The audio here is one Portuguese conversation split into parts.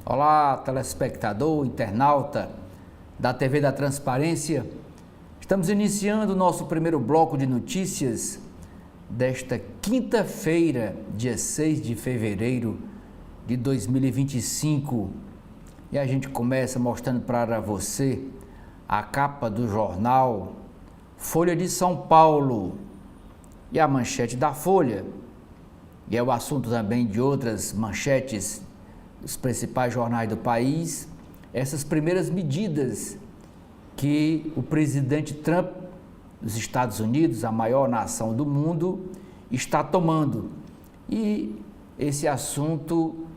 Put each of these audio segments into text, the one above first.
Olá, telespectador, internauta da TV da Transparência. Estamos iniciando o nosso primeiro bloco de notícias desta quinta-feira, dia 6 de fevereiro de 2025. E a gente começa mostrando para você a capa do jornal Folha de São Paulo e a manchete da Folha. E é o assunto também de outras manchetes dos principais jornais do país, essas primeiras medidas que o presidente Trump dos Estados Unidos, a maior nação do mundo, está tomando. E esse assunto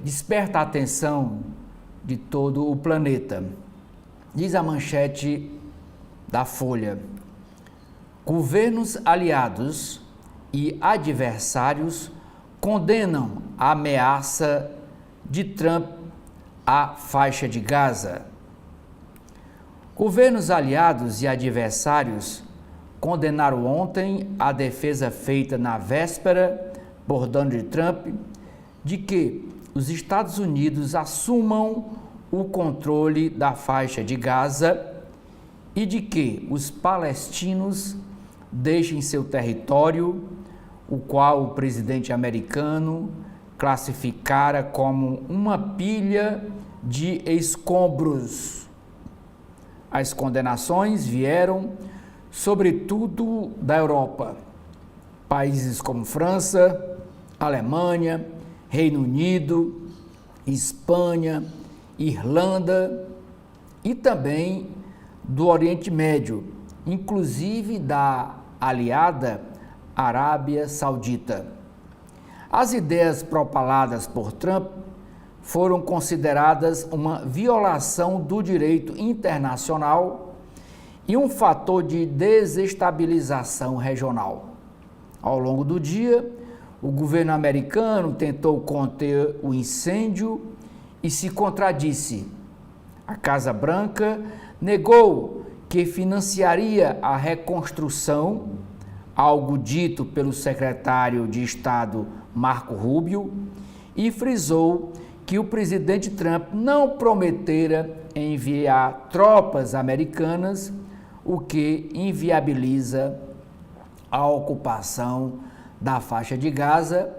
desperta a atenção de todo o planeta. Diz a manchete da Folha: governos aliados e adversários condenam a ameaça de Trump à faixa de Gaza. Governos aliados e adversários condenaram ontem a defesa feita na véspera por Donald Trump de que os Estados Unidos assumam o controle da faixa de Gaza e de que os palestinos deixem seu território, o qual o presidente americano classificara como uma pilha de escombros. As condenações vieram, sobretudo, da Europa. Países como França, Alemanha, Reino Unido, Espanha, Irlanda e também do Oriente Médio, inclusive da aliada Arábia Saudita. As ideias propaladas por Trump foram consideradas uma violação do direito internacional e um fator de desestabilização regional. Ao longo do dia, o governo americano tentou conter o incêndio e se contradisse. A Casa Branca negou que financiaria a reconstrução, algo dito pelo secretário de Estado Marco Rubio, e frisou que o presidente Trump não prometera enviar tropas americanas, o que inviabiliza a ocupação da faixa de Gaza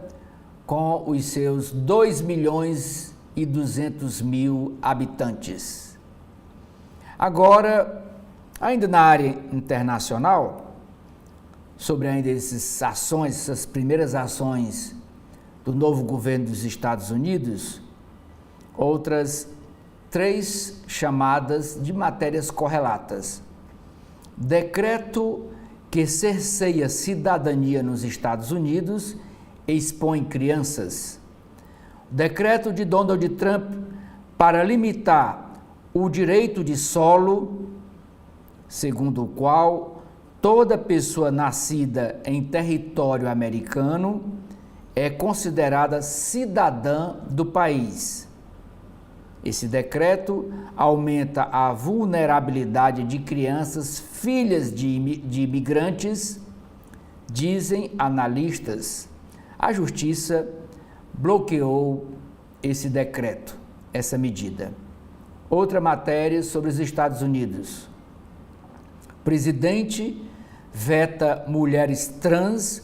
com os seus 2.200.000 habitantes. Agora, ainda na área internacional, sobre ainda essas primeiras ações do novo governo dos Estados Unidos, outras 3 chamadas de matérias correlatas. Decreto que cerceia cidadania nos Estados Unidos expõe crianças. Decreto de Donald Trump para limitar o direito de solo, segundo o qual toda pessoa nascida em território americano é considerada cidadã do país. Esse decreto aumenta a vulnerabilidade de crianças filhas de imigrantes, dizem analistas. A Justiça bloqueou esse decreto, essa medida. Outra matéria sobre os Estados Unidos. Presidente veta mulheres trans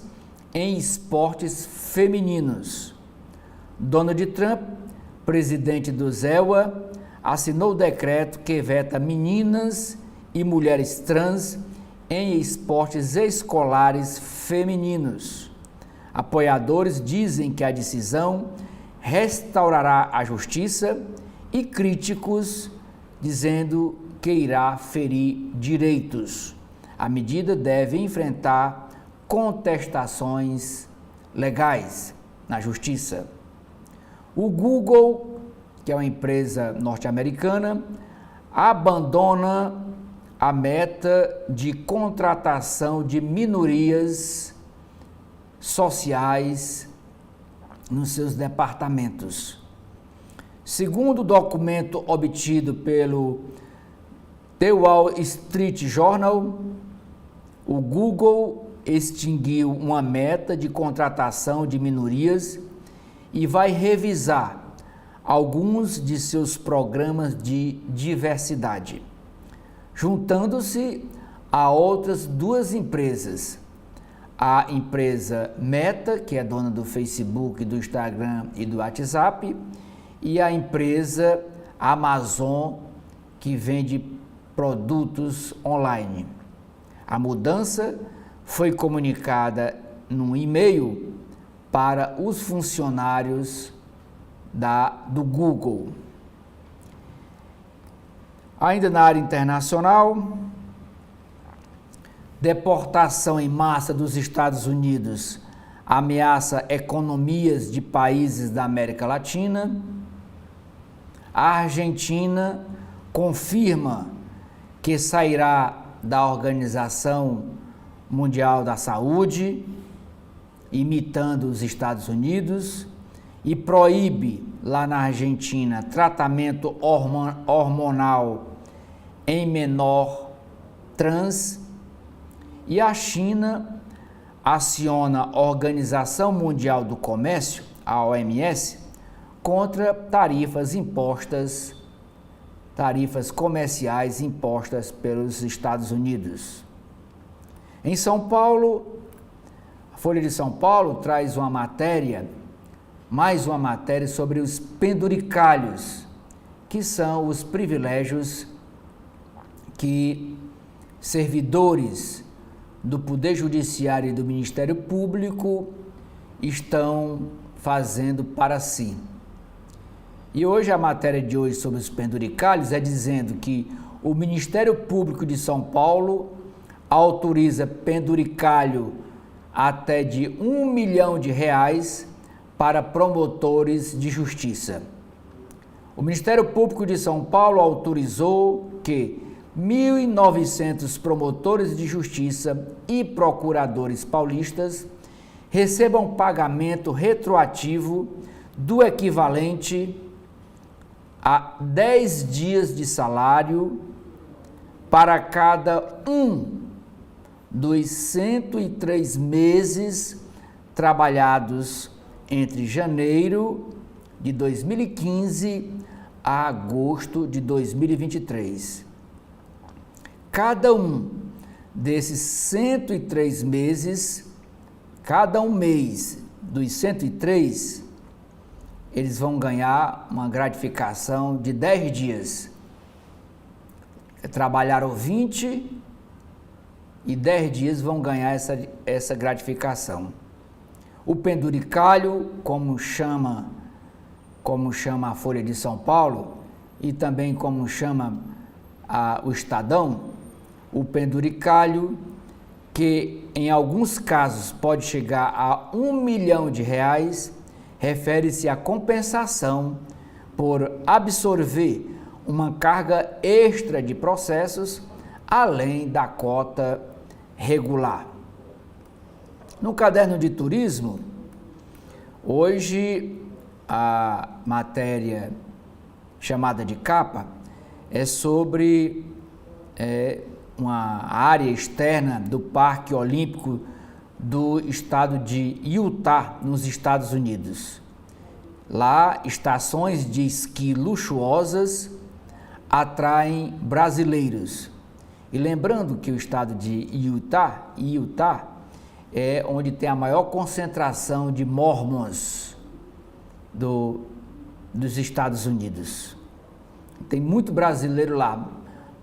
em esportes femininos. Donald Trump, presidente do EUA, assinou o decreto que veta meninas e mulheres trans em esportes escolares femininos. Apoiadores dizem que a decisão restaurará a justiça e críticos dizendo que irá ferir direitos. A medida deve enfrentar contestações legais na justiça. O Google, que é uma empresa norte-americana, abandona a meta de contratação de minorias sociais nos seus departamentos. Segundo o documento obtido pelo The Wall Street Journal, o Google extinguiu uma meta de contratação de minorias e vai revisar alguns de seus programas de diversidade, juntando-se a outras duas empresas. A empresa Meta, que é dona do Facebook, do Instagram e do WhatsApp, e a empresa Amazon, que vende produtos online. A mudança foi comunicada num e-mail para os funcionários do Google. Ainda na área internacional, deportação em massa dos Estados Unidos ameaça economias de países da América Latina. A Argentina confirma que sairá da Organização Mundial da Saúde, imitando os Estados Unidos, e proíbe lá na Argentina tratamento hormonal em menor trans. E a China aciona a Organização Mundial do Comércio, a OMS, contra tarifas comerciais impostas pelos Estados Unidos. Em São Paulo, a Folha de São Paulo traz mais uma matéria sobre os penduricalhos, que são os privilégios que servidores do Poder Judiciário e do Ministério Público estão fazendo para si. E hoje a matéria de hoje sobre os penduricalhos é dizendo que o Ministério Público de São Paulo autoriza penduricalho até de R$1 milhão para promotores de justiça. O Ministério Público de São Paulo autorizou que 1.900 promotores de justiça e procuradores paulistas recebam pagamento retroativo do equivalente a 10 dias de salário para cada um dos 103 meses trabalhados entre janeiro de 2015 a agosto de 2023. Cada um desses 103 meses, cada um mês dos 103, eles vão ganhar uma gratificação de 10 dias. Trabalharam 20 e 10 dias vão ganhar essa gratificação. O penduricalho, como chama a Folha de São Paulo e também como chama o Estadão, o penduricalho, que em alguns casos pode chegar a R$1 milhão, refere-se à compensação por absorver uma carga extra de processos além da cota regular. No caderno de turismo, hoje a matéria chamada de capa é sobre uma área externa do Parque Olímpico do estado de Utah, nos Estados Unidos. Lá, estações de esqui luxuosas atraem brasileiros. E lembrando que o estado de Utah é onde tem a maior concentração de mormons dos Estados Unidos. Tem muito brasileiro lá,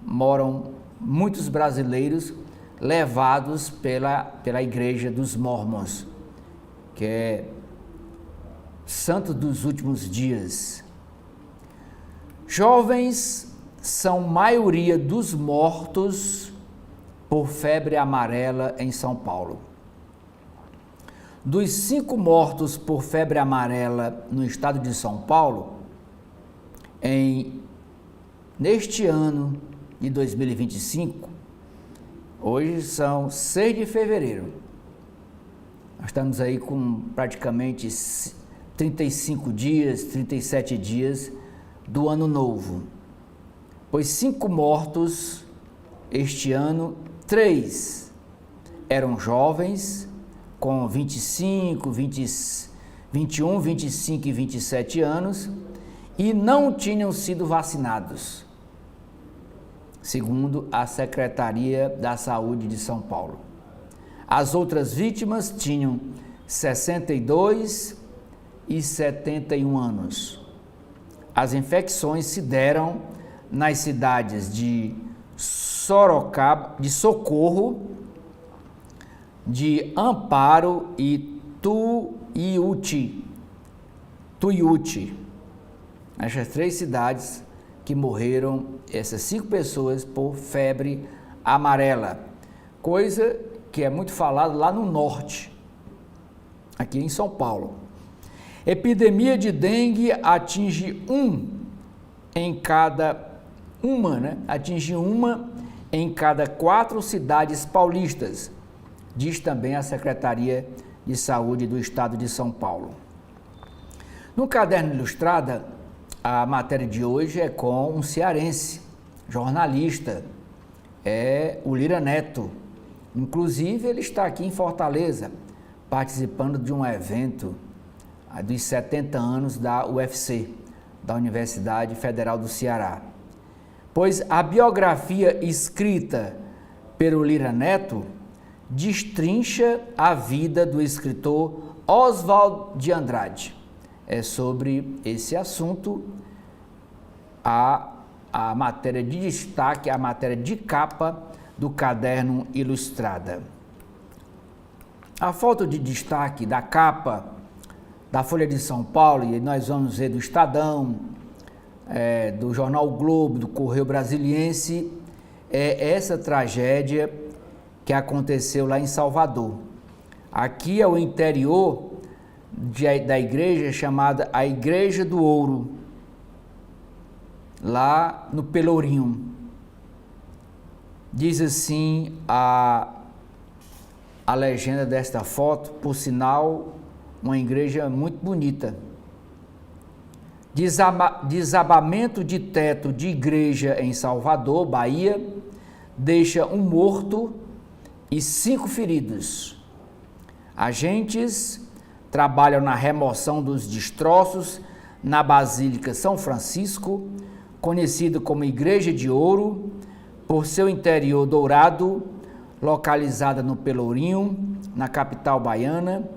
moram muitos brasileiros levados pela igreja dos mormons, que é santo dos últimos dias. Jovens são maioria dos mortos por febre amarela em São Paulo. Dos 5 mortos por febre amarela no estado de São Paulo, neste ano de 2025, hoje são 6 de fevereiro. Nós estamos aí com praticamente 35 dias, 37 dias do ano novo. Pois 5 mortos este ano, 3 eram jovens, com 25, 21, 25 e 27 anos, e não tinham sido vacinados, segundo a Secretaria da Saúde de São Paulo. As outras vítimas tinham 62 e 71 anos. As infecções se deram nas cidades de Sorocaba, de Socorro, de Amparo e Tuiuti. Essas 3 cidades que morreram, essas 5 pessoas, por febre amarela. Coisa que é muito falado lá no norte, aqui em São Paulo. Epidemia de dengue atinge atinge uma em cada 4 cidades paulistas, diz também a Secretaria de Saúde do Estado de São Paulo. No Caderno Ilustrada, a matéria de hoje é com um cearense, jornalista, é o Lira Neto. Inclusive, ele está aqui em Fortaleza, participando de um evento dos 70 anos da UFC, da Universidade Federal do Ceará. Pois a biografia escrita pelo Lira Neto destrincha a vida do escritor Oswald de Andrade. É sobre esse assunto a matéria de destaque, a matéria de capa do Caderno Ilustrada. A foto de destaque da capa da Folha de São Paulo, e nós vamos ver do Estadão, do Jornal o Globo, do Correio Brasiliense, é essa tragédia que aconteceu lá em Salvador. Aqui é o interior da igreja chamada a Igreja do Ouro, lá no Pelourinho. Diz assim a legenda desta foto, por sinal, uma igreja muito bonita. Desabamento de teto de igreja em Salvador, Bahia, deixa um morto e 5 feridos. Agentes trabalham na remoção dos destroços na Basílica São Francisco, conhecido como Igreja de Ouro, por seu interior dourado, localizada no Pelourinho, na capital baiana.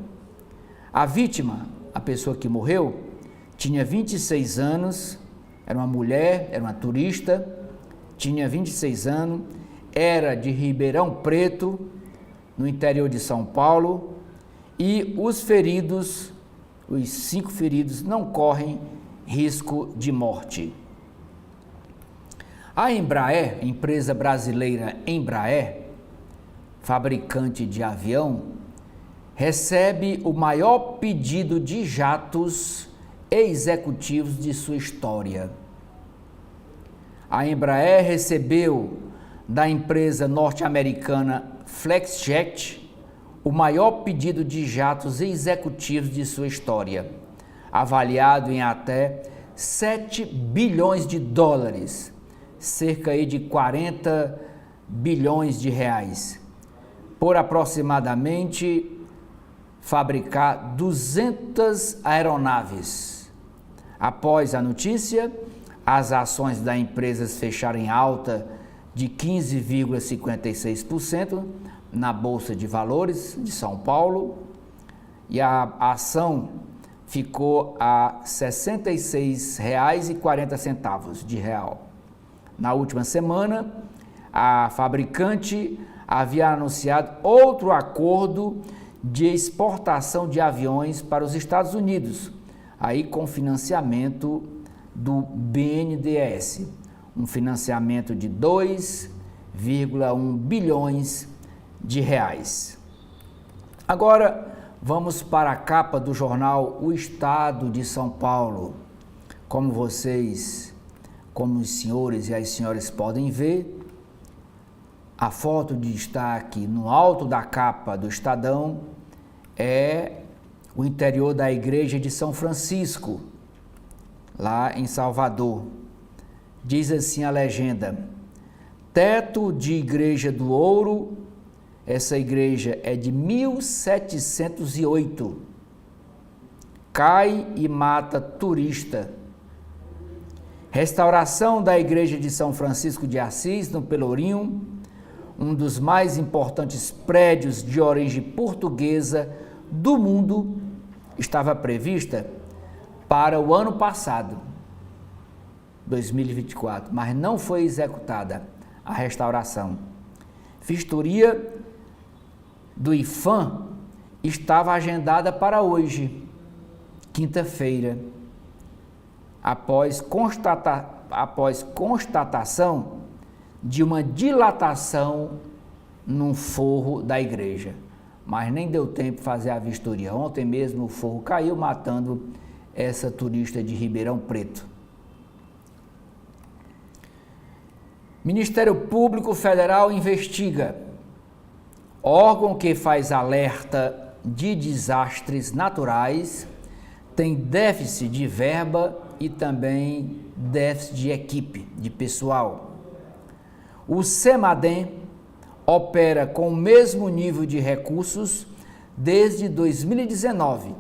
A vítima, a pessoa que morreu, tinha 26 anos, era uma mulher, era uma turista, tinha 26 anos, era de Ribeirão Preto, no interior de São Paulo, e os 5 feridos, não correm risco de morte. A Embraer, empresa brasileira Embraer, fabricante de avião, recebe o maior pedido de jatos executivos de sua história. A Embraer recebeu da empresa norte-americana Flexjet o maior pedido de jatos executivos de sua história, avaliado em até 7 bilhões de dólares, cerca aí de 40 bilhões de reais, por aproximadamente fabricar 200 aeronaves. Após a notícia, as ações da empresa fecharam em alta de 15,56% na Bolsa de Valores de São Paulo, e a ação ficou a R$ 66,40 de real. Na última semana, a fabricante havia anunciado outro acordo de exportação de aviões para os Estados Unidos, aí com financiamento do BNDES, um financiamento de 2,1 bilhões de reais. Agora vamos para a capa do jornal O Estado de São Paulo. Como os senhores e as senhoras podem ver, a foto de destaque no alto da capa do Estadão é o interior da Igreja de São Francisco, lá em Salvador. Diz assim a legenda: teto de Igreja do Ouro Essa igreja é de 1708. Cai e mata turista. Restauração da igreja de São Francisco de Assis, no Pelourinho, um dos mais importantes prédios de origem portuguesa do mundo, estava prevista para o ano passado, 2024, mas não foi executada a restauração. Vistoria do IPHAN estava agendada para hoje, quinta-feira, após constatação de uma dilatação num forro da igreja. Mas nem deu tempo de fazer a vistoria. Ontem mesmo o forro caiu, matando essa turista de Ribeirão Preto. Ministério Público Federal investiga. Órgão que faz alerta de desastres naturais tem déficit de verba e também déficit de equipe, de pessoal. O CEMADEM opera com o mesmo nível de recursos desde 2019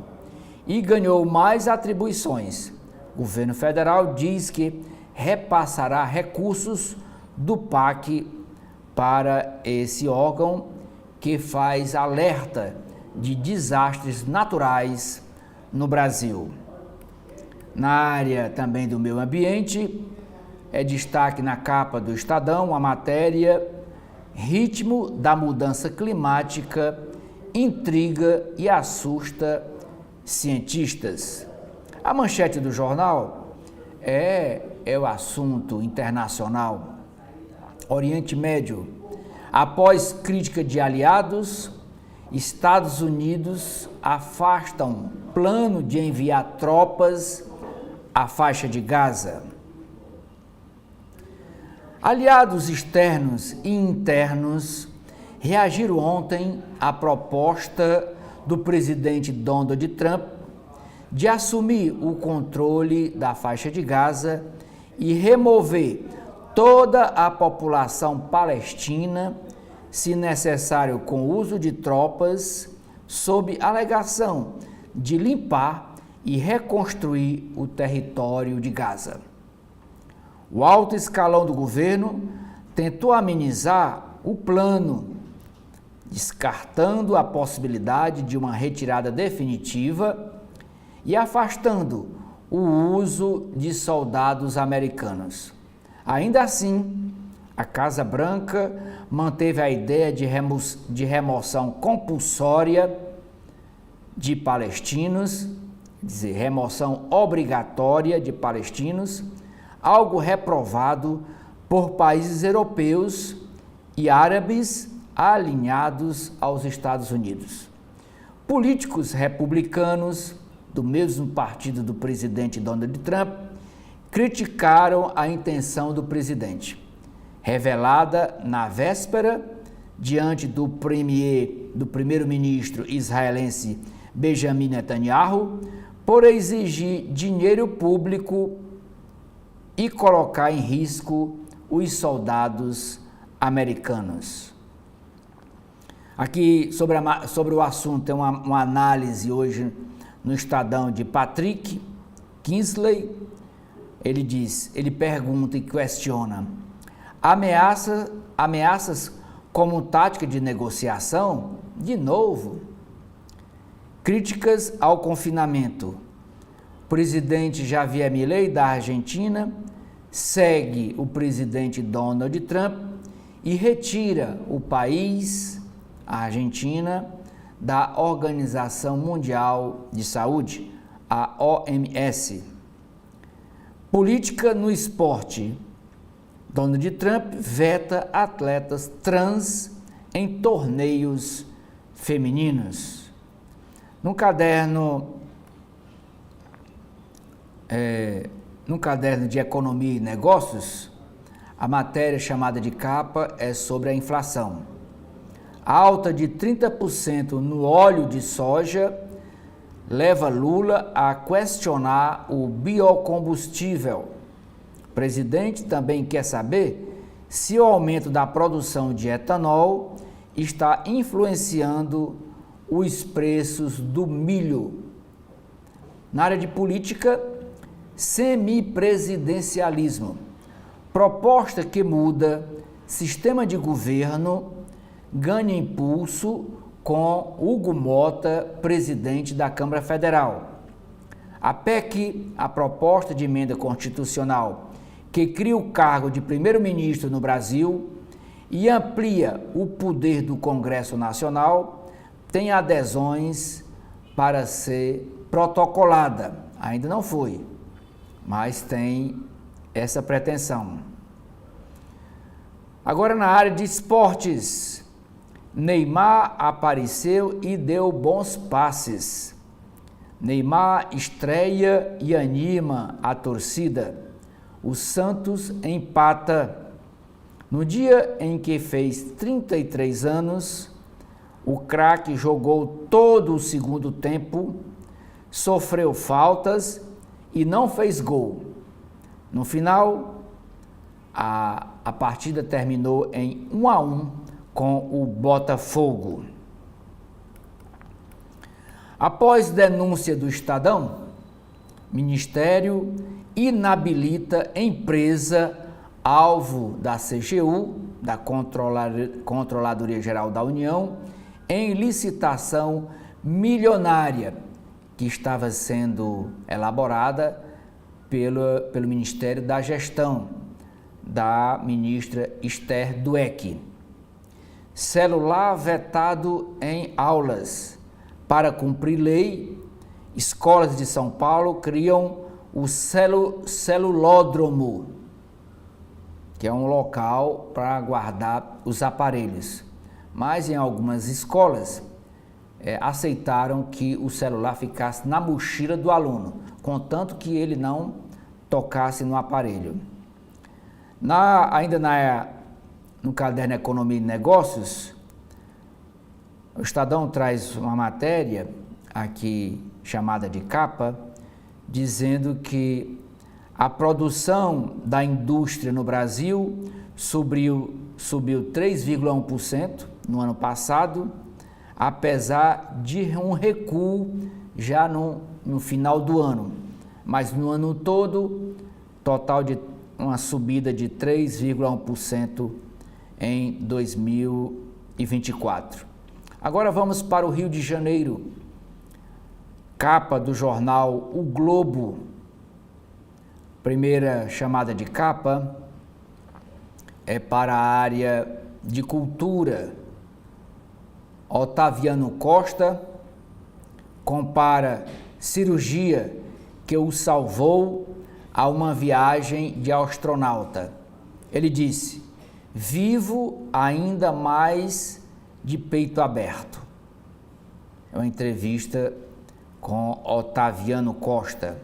e ganhou mais atribuições. O governo federal diz que repassará recursos do PAC para esse órgão que faz alerta de desastres naturais no Brasil. Na área também do meio ambiente, é destaque na capa do Estadão a matéria Ritmo da mudança climática intriga e assusta cientistas. A manchete do jornal é o assunto internacional. Oriente Médio. Após crítica de aliados, Estados Unidos afastam plano de enviar tropas à faixa de Gaza. Aliados externos e internos reagiram ontem à proposta do presidente Donald Trump de assumir o controle da faixa de Gaza e remover toda a população palestina, se necessário com o uso de tropas, sob alegação de limpar e reconstruir o território de Gaza. O alto escalão do governo tentou amenizar o plano, descartando a possibilidade de uma retirada definitiva e afastando o uso de soldados americanos. Ainda assim, a Casa Branca manteve a ideia de remoção compulsória de palestinos, quer dizer, remoção obrigatória de palestinos, algo reprovado por países europeus e árabes alinhados aos Estados Unidos. Políticos republicanos do mesmo partido do presidente Donald Trump criticaram a intenção do presidente, revelada na véspera diante do primeiro-ministro israelense Benjamin Netanyahu, por exigir dinheiro público e colocar em risco os soldados americanos. Aqui sobre o assunto tem uma análise hoje no Estadão de Patrick Kingsley. Ele pergunta e questiona: ameaças como tática de negociação? De novo. Críticas ao confinamento. O presidente Javier Milei da Argentina segue o presidente Donald Trump e retira o país, a Argentina, da Organização Mundial de Saúde, a OMS. Política no esporte. Donald Trump veta atletas trans em torneios femininos. No caderno de Economia e Negócios, a matéria chamada de capa é sobre a inflação. A alta de 30% no óleo de soja leva Lula a questionar o biocombustível. O presidente também quer saber se o aumento da produção de etanol está influenciando os preços do milho. Na área de política, semipresidencialismo, proposta que muda sistema de governo, ganha impulso com Hugo Mota, presidente da Câmara Federal. A PEC, a proposta de emenda constitucional, que cria o cargo de primeiro-ministro no Brasil e amplia o poder do Congresso Nacional, tem adesões para ser protocolada. Ainda não foi, mas tem essa pretensão. Agora, na área de esportes, Neymar apareceu e deu bons passes. Neymar estreia e anima a torcida. O Santos empata. No dia em que fez 33 anos, o craque jogou todo o segundo tempo, sofreu faltas e não fez gol. No final, a partida terminou em 1-1 com o Botafogo. Após denúncia do Estadão, Ministério inabilita empresa alvo da CGU, da Controladoria Geral da União, em licitação milionária que estava sendo elaborada pelo Ministério da Gestão, da ministra Esther Dweck. Celular vetado em aulas. Para cumprir lei, escolas de São Paulo criam o celulódromo, que é um local para guardar os aparelhos. Mas em algumas escolas aceitaram que o celular ficasse na mochila do aluno, contanto que ele não tocasse no aparelho. No caderno Economia e Negócios, o Estadão traz uma matéria aqui chamada de capa, dizendo que a produção da indústria no Brasil subiu 3,1% no ano passado, apesar de um recuo já no final do ano. Mas no ano todo, total de uma subida de 3,1% em 2024. Agora vamos para o Rio de Janeiro. Capa do jornal O Globo. Primeira chamada de capa é para a área de cultura. Otaviano Costa compara cirurgia que o salvou a uma viagem de astronauta. Ele disse: vivo ainda mais de peito aberto. É uma entrevista com Otaviano Costa.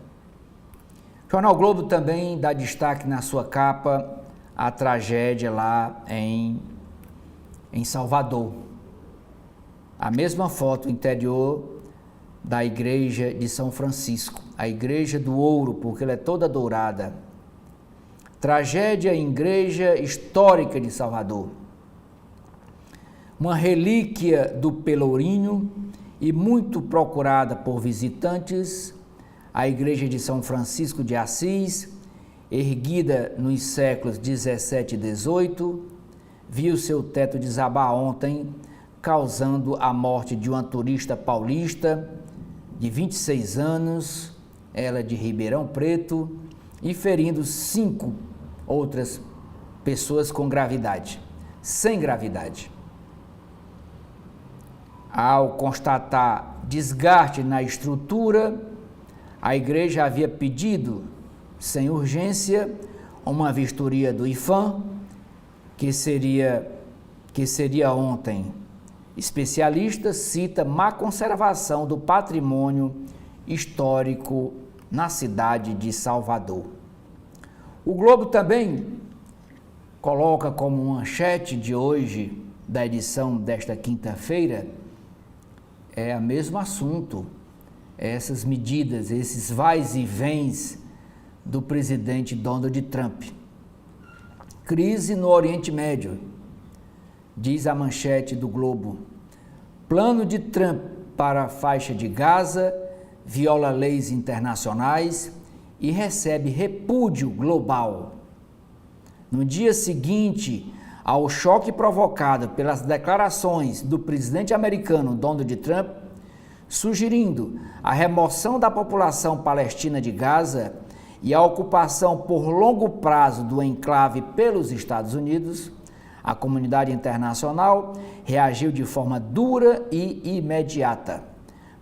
O Jornal Globo também dá destaque na sua capa à tragédia lá em Salvador. A mesma foto interior da igreja de São Francisco, a igreja do ouro, porque ela é toda dourada. Tragédia em igreja histórica de Salvador. Uma relíquia do Pelourinho e muito procurada por visitantes, a igreja de São Francisco de Assis, erguida nos séculos 17 e 18, viu seu teto desabar ontem, causando a morte de uma turista paulista de 26 anos, ela de Ribeirão Preto, e ferindo 5 outras pessoas sem gravidade. Ao constatar desgaste na estrutura, a igreja havia pedido, sem urgência, uma vistoria do IPHAN, que seria ontem. Especialista cita má conservação do patrimônio histórico na cidade de Salvador. O Globo também coloca como manchete de hoje, da edição desta quinta-feira, é o mesmo assunto, essas medidas, esses vais e vens do presidente Donald Trump. Crise no Oriente Médio. diz a manchete do Globo. Plano de Trump para a faixa de Gaza viola leis internacionais e recebe repúdio global. No dia seguinte ao choque provocado pelas declarações do presidente americano Donald Trump, sugerindo a remoção da população palestina de Gaza e a ocupação por longo prazo do enclave pelos Estados Unidos, a comunidade internacional reagiu de forma dura e imediata.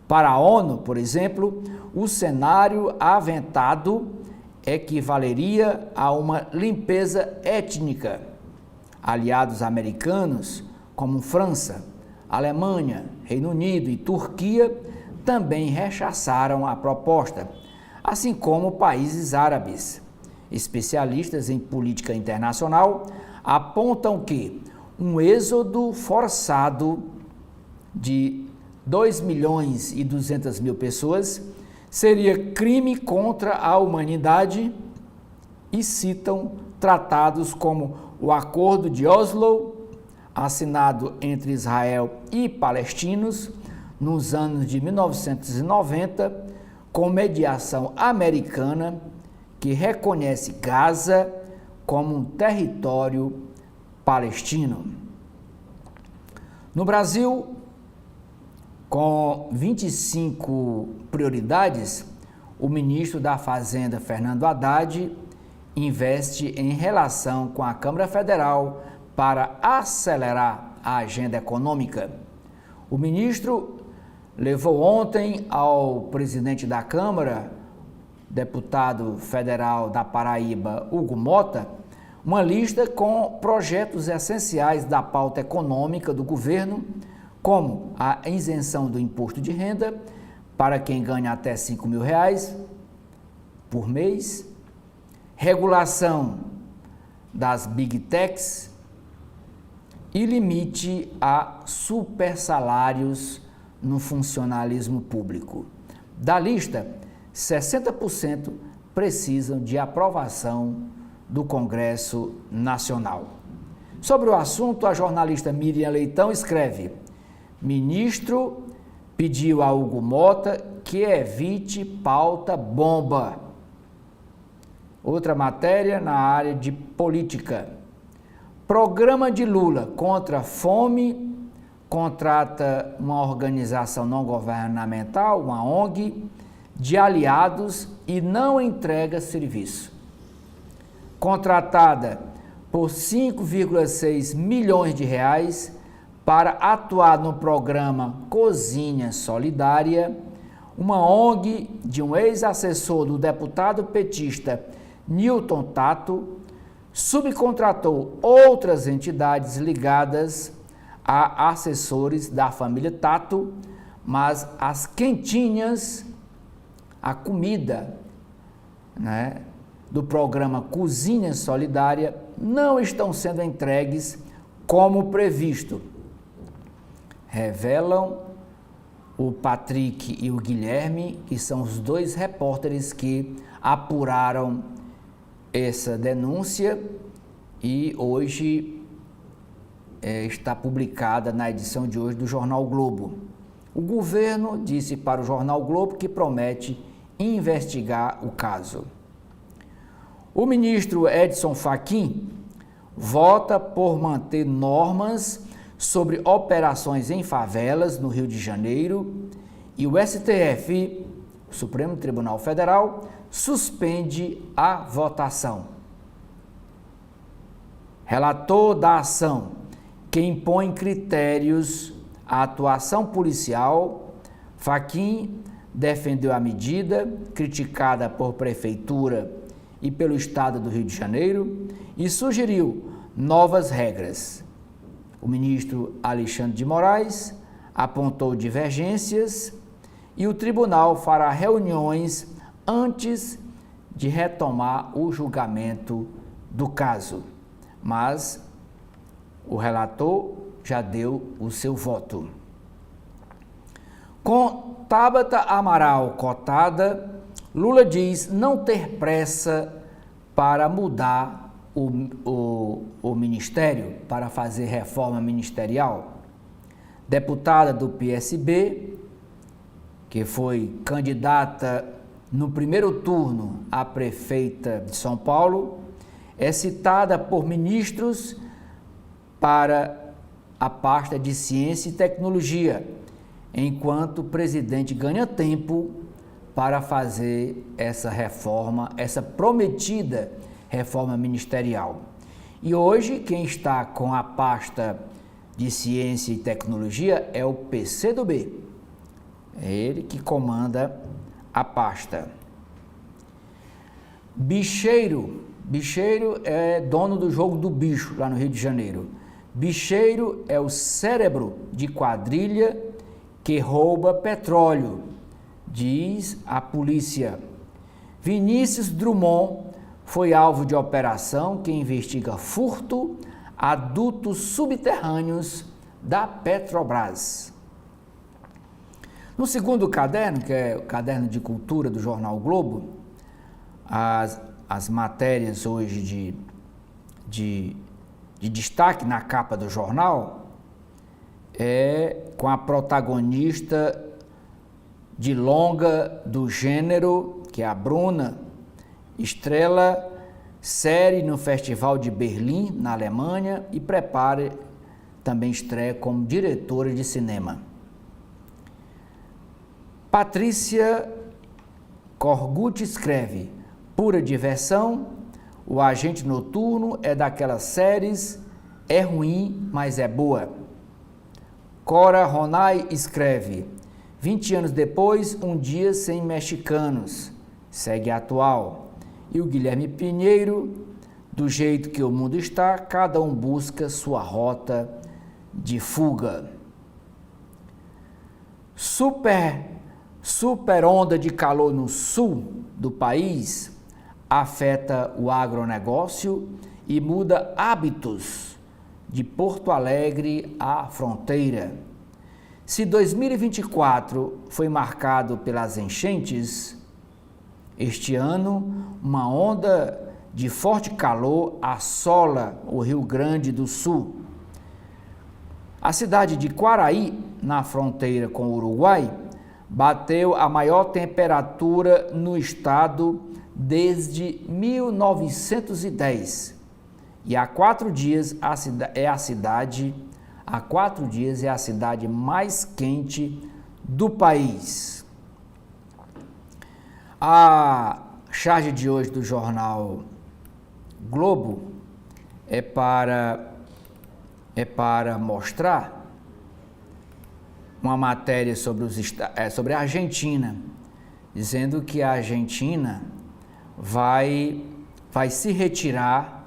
Para a ONU, por exemplo, o cenário aventado equivaleria a uma limpeza étnica. Aliados americanos, como França, Alemanha, Reino Unido e Turquia, também rechaçaram a proposta, assim como países árabes. Especialistas em política internacional apontam que um êxodo forçado de 2.200.000 pessoas seria crime contra a humanidade e citam tratados como o Acordo de Oslo, assinado entre Israel e palestinos nos anos de 1990, com mediação americana, que reconhece Gaza como um território palestino. No Brasil, com 25 prioridades, o ministro da Fazenda, Fernando Haddad, investe em relação com a Câmara Federal para acelerar a agenda econômica. O ministro levou ontem ao presidente da Câmara, deputado federal da Paraíba, Hugo Mota, uma lista com projetos essenciais da pauta econômica do governo, como a isenção do imposto de renda para quem ganha até R$5.000 por mês, regulação das Big Techs e limite a supersalários no funcionalismo público. Da lista, 60% precisam de aprovação do Congresso Nacional. Sobre o assunto, a jornalista Miriam Leitão escreve: ministro pediu a Hugo Mota que evite pauta bomba. Outra matéria na área de política. Programa de Lula contra a fome contrata uma organização não governamental, uma ONG, de aliados e não entrega serviço. Contratada por 5,6 milhões de reais para atuar no programa Cozinha Solidária, uma ONG de um ex-assessor do deputado petista Newton Tato subcontratou outras entidades ligadas a assessores da família Tato, mas as quentinhas, a comida, do programa Cozinha Solidária não estão sendo entregues como previsto. Revelam o Patrick e o Guilherme, que são os dois repórteres que apuraram essa denúncia e hoje está publicada na edição de hoje do Jornal Globo. O governo disse para o Jornal Globo que promete investigar o caso. O ministro Edson Fachin vota por manter normas sobre operações em favelas no Rio de Janeiro e o STF, o Supremo Tribunal Federal, suspende a votação. Relator da ação que impõe critérios à atuação policial, Fachin defendeu a medida, criticada por prefeitura e pelo Estado do Rio de Janeiro, e sugeriu novas regras. O ministro Alexandre de Moraes apontou divergências e o tribunal fará reuniões antes de retomar o julgamento do caso. Mas o relator já deu o seu voto. Com Tabata Amaral cotada, Lula diz não ter pressa para mudar o ministério, para fazer reforma ministerial. Deputada do PSB, que foi candidata no primeiro turno a prefeita de São Paulo, é citada por ministros para a pasta de Ciência e Tecnologia, enquanto o presidente ganha tempo para fazer essa reforma, essa prometida reforma ministerial. E hoje quem está com a pasta de Ciência e Tecnologia é o PCdoB. É ele que comanda a pasta. Bicheiro é dono do jogo do bicho lá no Rio de Janeiro. Bicheiro é o cérebro de quadrilha que rouba petróleo, diz a polícia. Vinícius Drummond foi alvo de operação que investiga furto a dutos subterrâneos da Petrobras. No segundo caderno, que é o caderno de cultura do jornal Globo, as matérias hoje de destaque na capa do jornal é com a protagonista de longa do gênero, que é a Bruna, estrela série no Festival de Berlim, na Alemanha, e também estreia como diretora de cinema. Patrícia Corgucci escreve: pura diversão, O Agente Noturno é daquelas séries, é ruim, mas é boa. Cora Ronay escreve: 20 anos depois, um dia sem mexicanos, segue atual. E o Guilherme Pinheiro: do jeito que o mundo está, cada um busca sua rota de fuga. Super onda de calor no sul do país afeta o agronegócio e muda hábitos de Porto Alegre à fronteira. Se 2024 foi marcado pelas enchentes, este ano uma onda de forte calor assola o Rio Grande do Sul. A cidade de Quaraí, na fronteira com o Uruguai, bateu a maior temperatura no estado desde 1910 e há 4 dias é a cidade mais quente do país. A charge de hoje do jornal Globo é para mostrar uma matéria sobre a Argentina, dizendo que a Argentina vai se retirar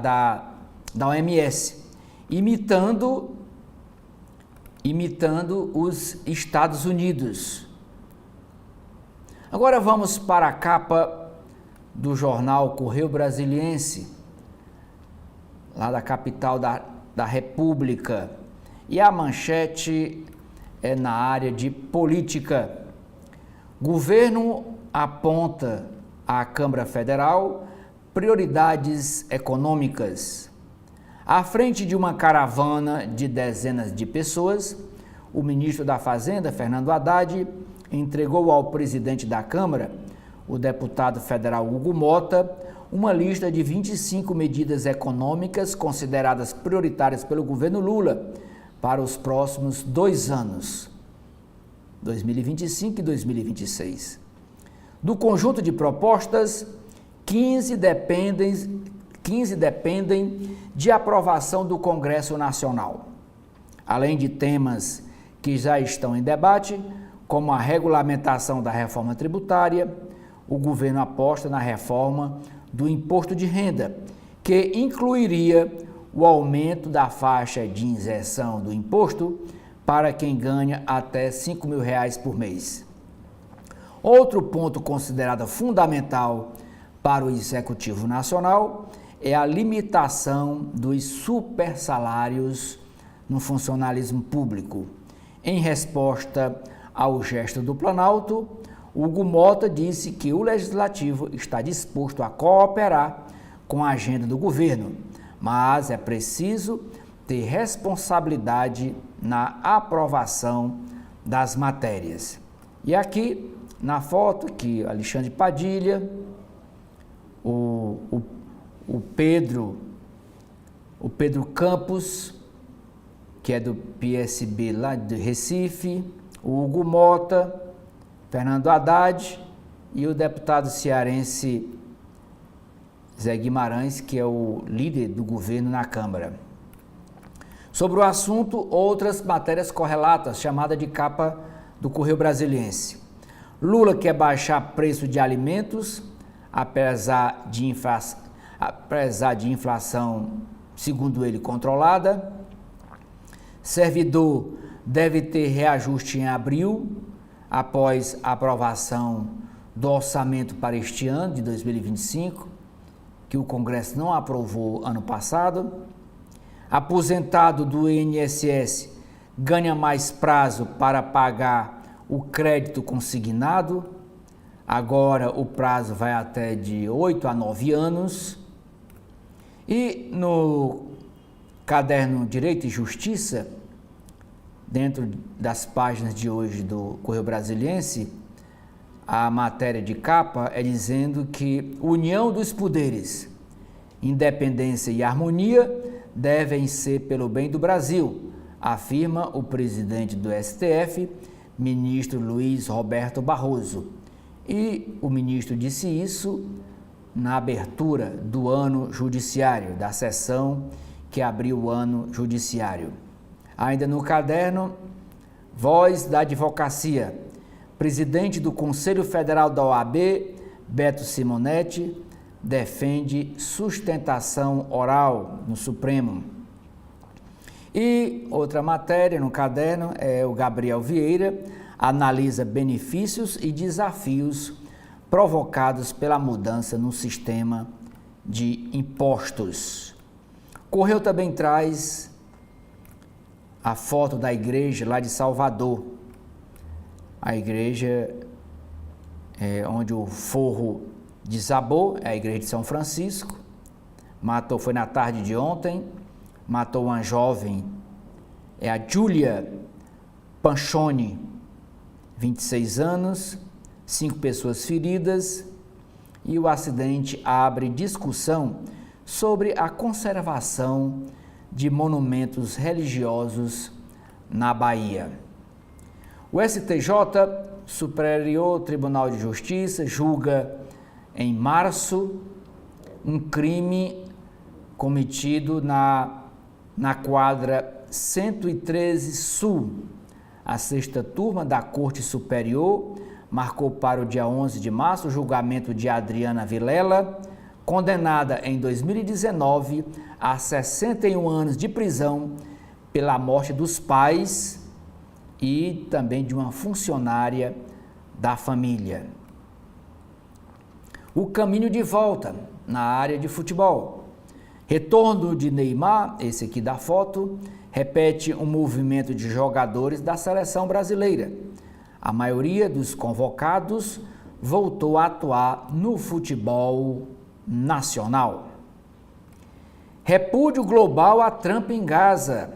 da OMS, imitando os Estados Unidos. Agora vamos para a capa do jornal Correio Brasiliense, lá da capital da República. E a manchete é na área de política. Governo aponta à Câmara Federal prioridades econômicas. À frente de uma caravana de dezenas de pessoas, o ministro da Fazenda, Fernando Haddad, entregou ao presidente da Câmara, o deputado federal Hugo Mota, uma lista de 25 medidas econômicas consideradas prioritárias pelo governo Lula para os próximos 2 anos, 2025 e 2026. Do conjunto de propostas, 15 dependem de aprovação do Congresso Nacional. Além de temas que já estão em debate, como a regulamentação da reforma tributária, o governo aposta na reforma do imposto de renda, que incluiria o aumento da faixa de isenção do imposto para quem ganha até R$ 5.000 por mês. Outro ponto considerado fundamental para o Executivo Nacional é a limitação dos supersalários no funcionalismo público. Em resposta ao gesto do Planalto, Hugo Mota disse que o Legislativo está disposto a cooperar com a agenda do governo, mas é preciso ter responsabilidade na aprovação das matérias. E aqui, na foto, que Alexandre Padilha, o Pedro Campos, que é do PSB lá de Recife, o Hugo Mota, Fernando Haddad e o deputado cearense Zé Guimarães, que é o líder do governo na Câmara. Sobre o assunto, outras matérias correlatas, chamada de capa do Correio Brasiliense. Lula quer baixar preço de alimentos, apesar de inflação, segundo ele, controlada. Servidor deve ter reajuste em abril, após a aprovação do orçamento para este ano, de 2025, que o Congresso não aprovou ano passado. Aposentado do INSS ganha mais prazo para pagar o crédito consignado. Agora o prazo vai até de 8 a 9 anos. E no caderno Direito e Justiça, dentro das páginas de hoje do Correio Brasiliense, a matéria de capa é dizendo que união dos poderes, independência e harmonia devem ser pelo bem do Brasil, afirma o presidente do STF, ministro Luiz Roberto Barroso. E o ministro disse isso na abertura do ano judiciário, da sessão que abriu o ano judiciário. Ainda no caderno, Voz da Advocacia. Presidente do Conselho Federal da OAB, Beto Simonetti, defende sustentação oral no Supremo. E outra matéria no caderno é o Gabriel Vieira, analisa benefícios e desafios provocados pela mudança no sistema de impostos. Correio também traz a foto da igreja lá de Salvador, a igreja onde o forro desabou, é a igreja de São Francisco. Foi na tarde de ontem, matou uma jovem, é a Júlia Panchoni, 26 anos, 5 pessoas feridas, e o acidente abre discussão sobre a conservação de monumentos religiosos na Bahia. O STJ, Superior Tribunal de Justiça, julga em março um crime cometido na quadra 113 Sul. A 6ª turma da Corte Superior marcou para o dia 11 de março o julgamento de Adriana Vilela, condenada em 2019 a 61 anos de prisão pela morte dos pais e também de uma funcionária da família. O caminho de volta na área de futebol. Retorno de Neymar, esse aqui da foto, repete um movimento de jogadores da seleção brasileira. A maioria dos convocados voltou a atuar no futebol nacional. Repúdio global a Trump em Gaza.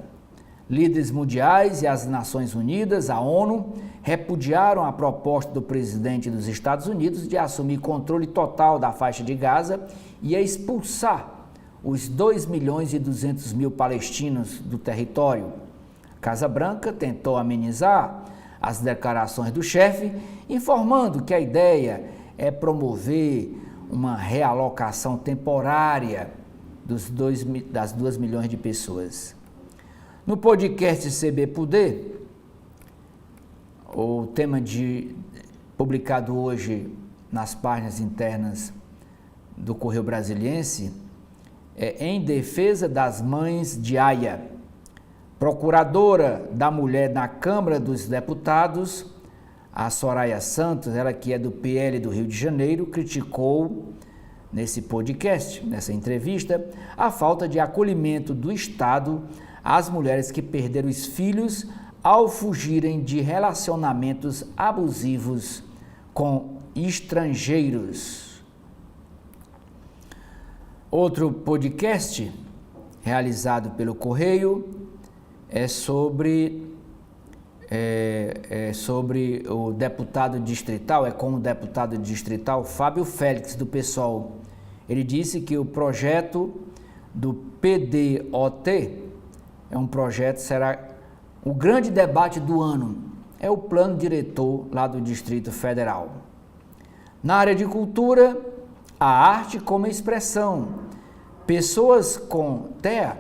Líderes mundiais e as Nações Unidas, a ONU, repudiaram a proposta do presidente dos Estados Unidos de assumir controle total da faixa de Gaza e expulsar os 2.200.000 palestinos do território. A Casa Branca tentou amenizar as declarações do chefe, informando que a ideia é promover uma realocação temporária das 2 milhões de pessoas. No podcast CB Poder, o tema publicado hoje nas páginas internas do Correio Brasiliense é Em Defesa das Mães de Haia. Procuradora da Mulher na Câmara dos Deputados, a Soraya Santos, ela que é do PL do Rio de Janeiro, criticou nesse podcast, nessa entrevista, a falta de acolhimento do Estado às mulheres que perderam os filhos ao fugirem de relacionamentos abusivos com estrangeiros. Outro podcast realizado pelo Correio é sobre o deputado distrital, com o deputado distrital Fábio Félix, do PSOL. Ele disse que o projeto do PDOT é um projeto, será o grande debate do ano, é o plano diretor lá do Distrito Federal. Na área de cultura, a arte como expressão. Pessoas com TEA,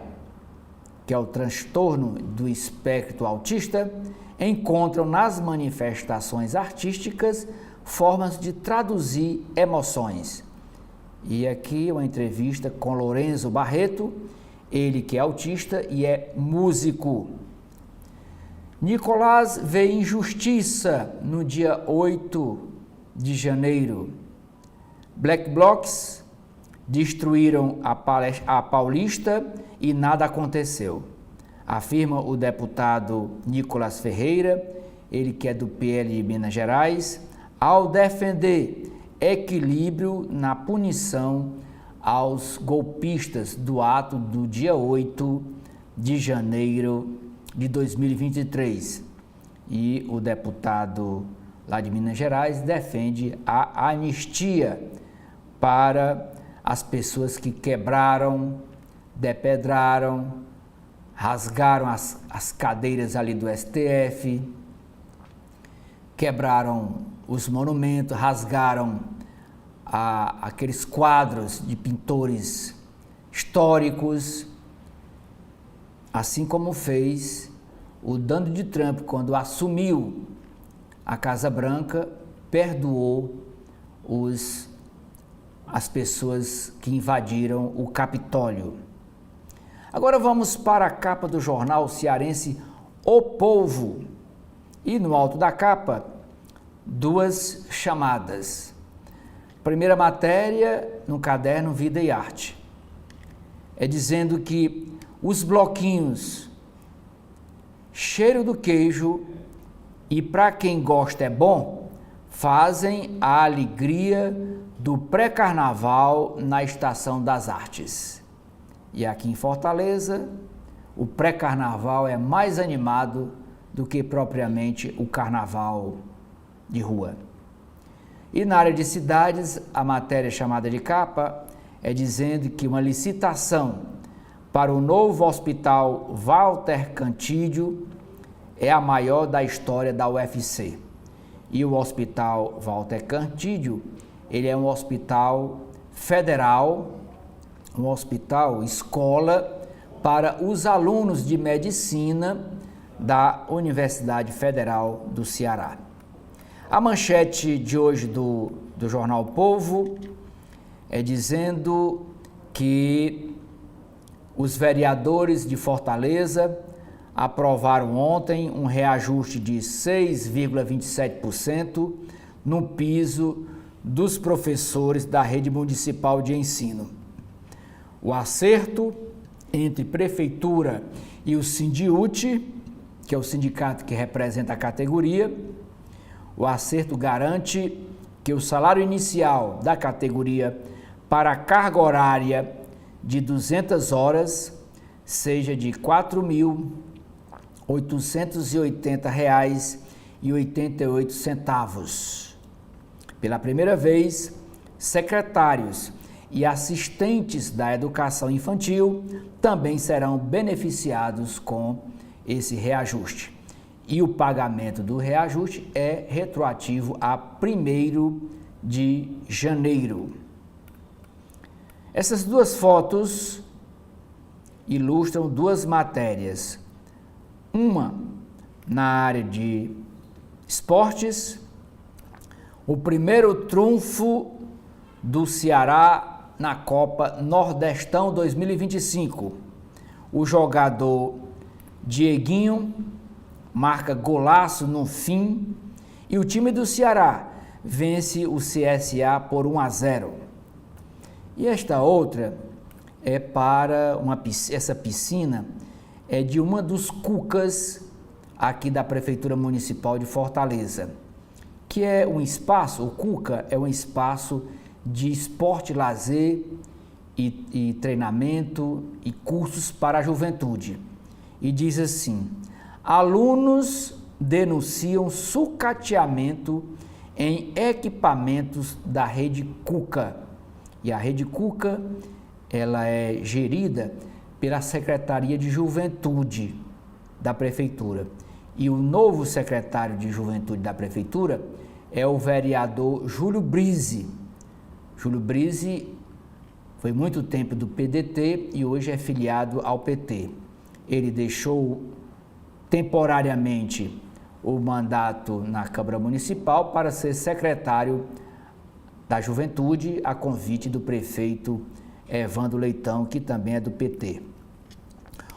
que é o transtorno do espectro autista, encontram nas manifestações artísticas formas de traduzir emoções. E aqui uma entrevista com Lorenzo Barreto, ele que é autista e é músico. Nicolás vê injustiça no dia 8 de janeiro. Black Blocs destruíram a Paulista e nada aconteceu, afirma o deputado Nicolás Ferreira, ele que é do PL de Minas Gerais, ao defender equilíbrio na punição aos golpistas do ato do dia 8 de janeiro de 2023. E o deputado lá de Minas Gerais defende a anistia para as pessoas que quebraram, depedraram, rasgaram as cadeiras ali do STF, quebraram os monumentos, rasgaram aqueles quadros de pintores históricos, assim como fez o Donald Trump quando assumiu a Casa Branca, perdoou as pessoas que invadiram o Capitólio. Agora vamos para a capa do jornal cearense O Povo. E no alto da capa, duas chamadas. Primeira matéria no caderno Vida e Arte. É dizendo que os bloquinhos cheiro do queijo e para quem gosta é bom, fazem a alegria do pré-carnaval na Estação das Artes. E aqui em Fortaleza, o pré-carnaval é mais animado do que propriamente o carnaval de rua. E na área de cidades, a matéria chamada de capa é dizendo que uma licitação para o novo hospital Walter Cantídio é a maior da história da UFC. E o hospital Walter Cantídio, ele é um hospital federal, um hospital escola para os alunos de medicina da Universidade Federal do Ceará. A manchete de hoje do jornal Povo é dizendo que os vereadores de Fortaleza aprovaram ontem um reajuste de 6,27% no piso dos professores da rede municipal de ensino. O acerto entre prefeitura e o Sindiúte, que é o sindicato que representa a categoria, o acerto garante que o salário inicial da categoria para a carga horária de 200 horas seja de R$ 4.880,88. Pela primeira vez, secretários e assistentes da educação infantil também serão beneficiados com esse reajuste. E o pagamento do reajuste é retroativo a 1º de janeiro. Essas duas fotos ilustram duas matérias. Uma na área de esportes, o primeiro trunfo do Ceará na Copa Nordestão 2025. O jogador Dieguinho marca golaço no fim e o time do Ceará vence o CSA por 1-0. E esta outra é para essa piscina é de uma dos cucas aqui da Prefeitura Municipal de Fortaleza, que é um espaço, o Cuca é um espaço de esporte, lazer e treinamento e cursos para a juventude. E diz assim: alunos denunciam sucateamento em equipamentos da rede Cuca. E a rede Cuca, ela é gerida pela Secretaria de Juventude da Prefeitura. E o novo secretário de Juventude da Prefeitura é o vereador Júlio Brise. Júlio Brise foi muito tempo do PDT e hoje é filiado ao PT. Ele deixou temporariamente o mandato na Câmara Municipal para ser secretário da Juventude, a convite do prefeito Evandro Leitão, que também é do PT.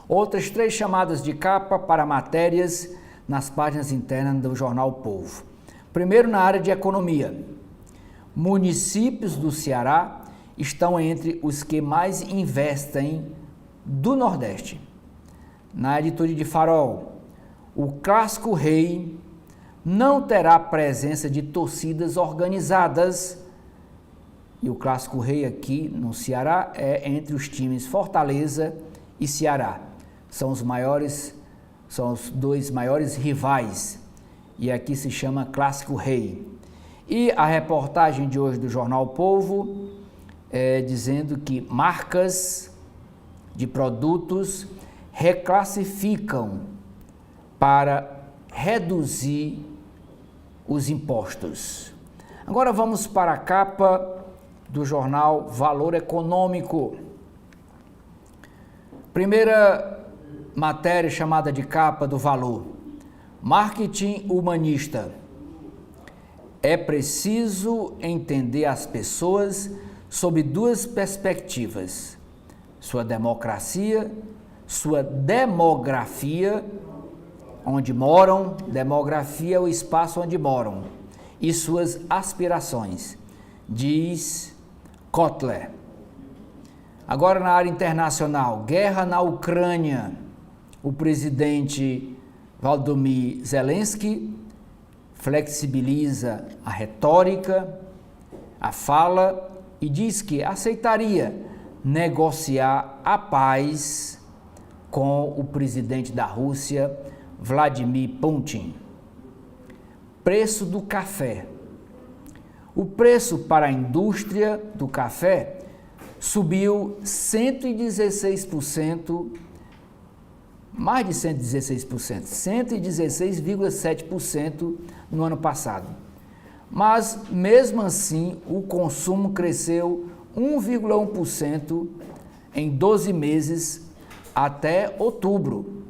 Outras 3 chamadas de capa para matérias nas páginas internas do jornal O Povo. Primeiro, na área de economia. Municípios do Ceará estão entre os que mais investem do Nordeste. Na editoria de Farol, o Clássico Rei não terá presença de torcidas organizadas. E o Clássico Rei aqui no Ceará é entre os times Fortaleza e Ceará. São os 2 maiores rivais. E aqui se chama Clássico Rei. E a reportagem de hoje do jornal O Povo é dizendo que marcas de produtos reclassificam para reduzir os impostos. Agora vamos para a capa do jornal Valor Econômico. Primeira matéria chamada de capa do Valor: marketing humanista. É preciso entender as pessoas sob 2 perspectivas: sua democracia, sua demografia, onde moram, demografia é o espaço onde moram, e suas aspirações, diz Kotler. Agora, na área internacional, guerra na Ucrânia. O presidente Volodymyr Zelensky flexibiliza a retórica, a fala, e diz que aceitaria negociar a paz com o presidente da Rússia, Vladimir Putin. Preço do café. O preço para a indústria do café subiu 116%, mais de 116%, 116,7% no ano passado. Mas, mesmo assim, o consumo cresceu 1,1% em 12 meses até outubro,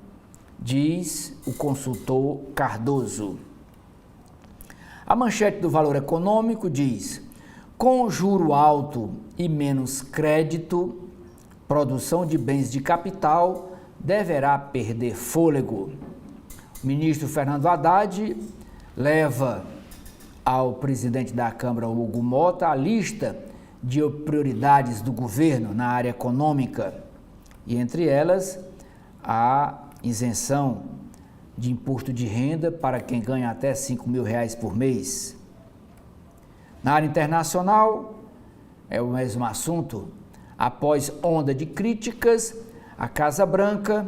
diz o consultor Cardoso. A manchete do Valor Econômico diz: com juro alto e menos crédito, produção de bens de capital deverá perder fôlego. O ministro Fernando Haddad leva ao presidente da Câmara, Hugo Mota, a lista de prioridades do governo na área econômica, e entre elas a isenção de imposto de renda para quem ganha até R$5.000 por mês. Na área internacional, é o mesmo assunto. Após onda de críticas, a Casa Branca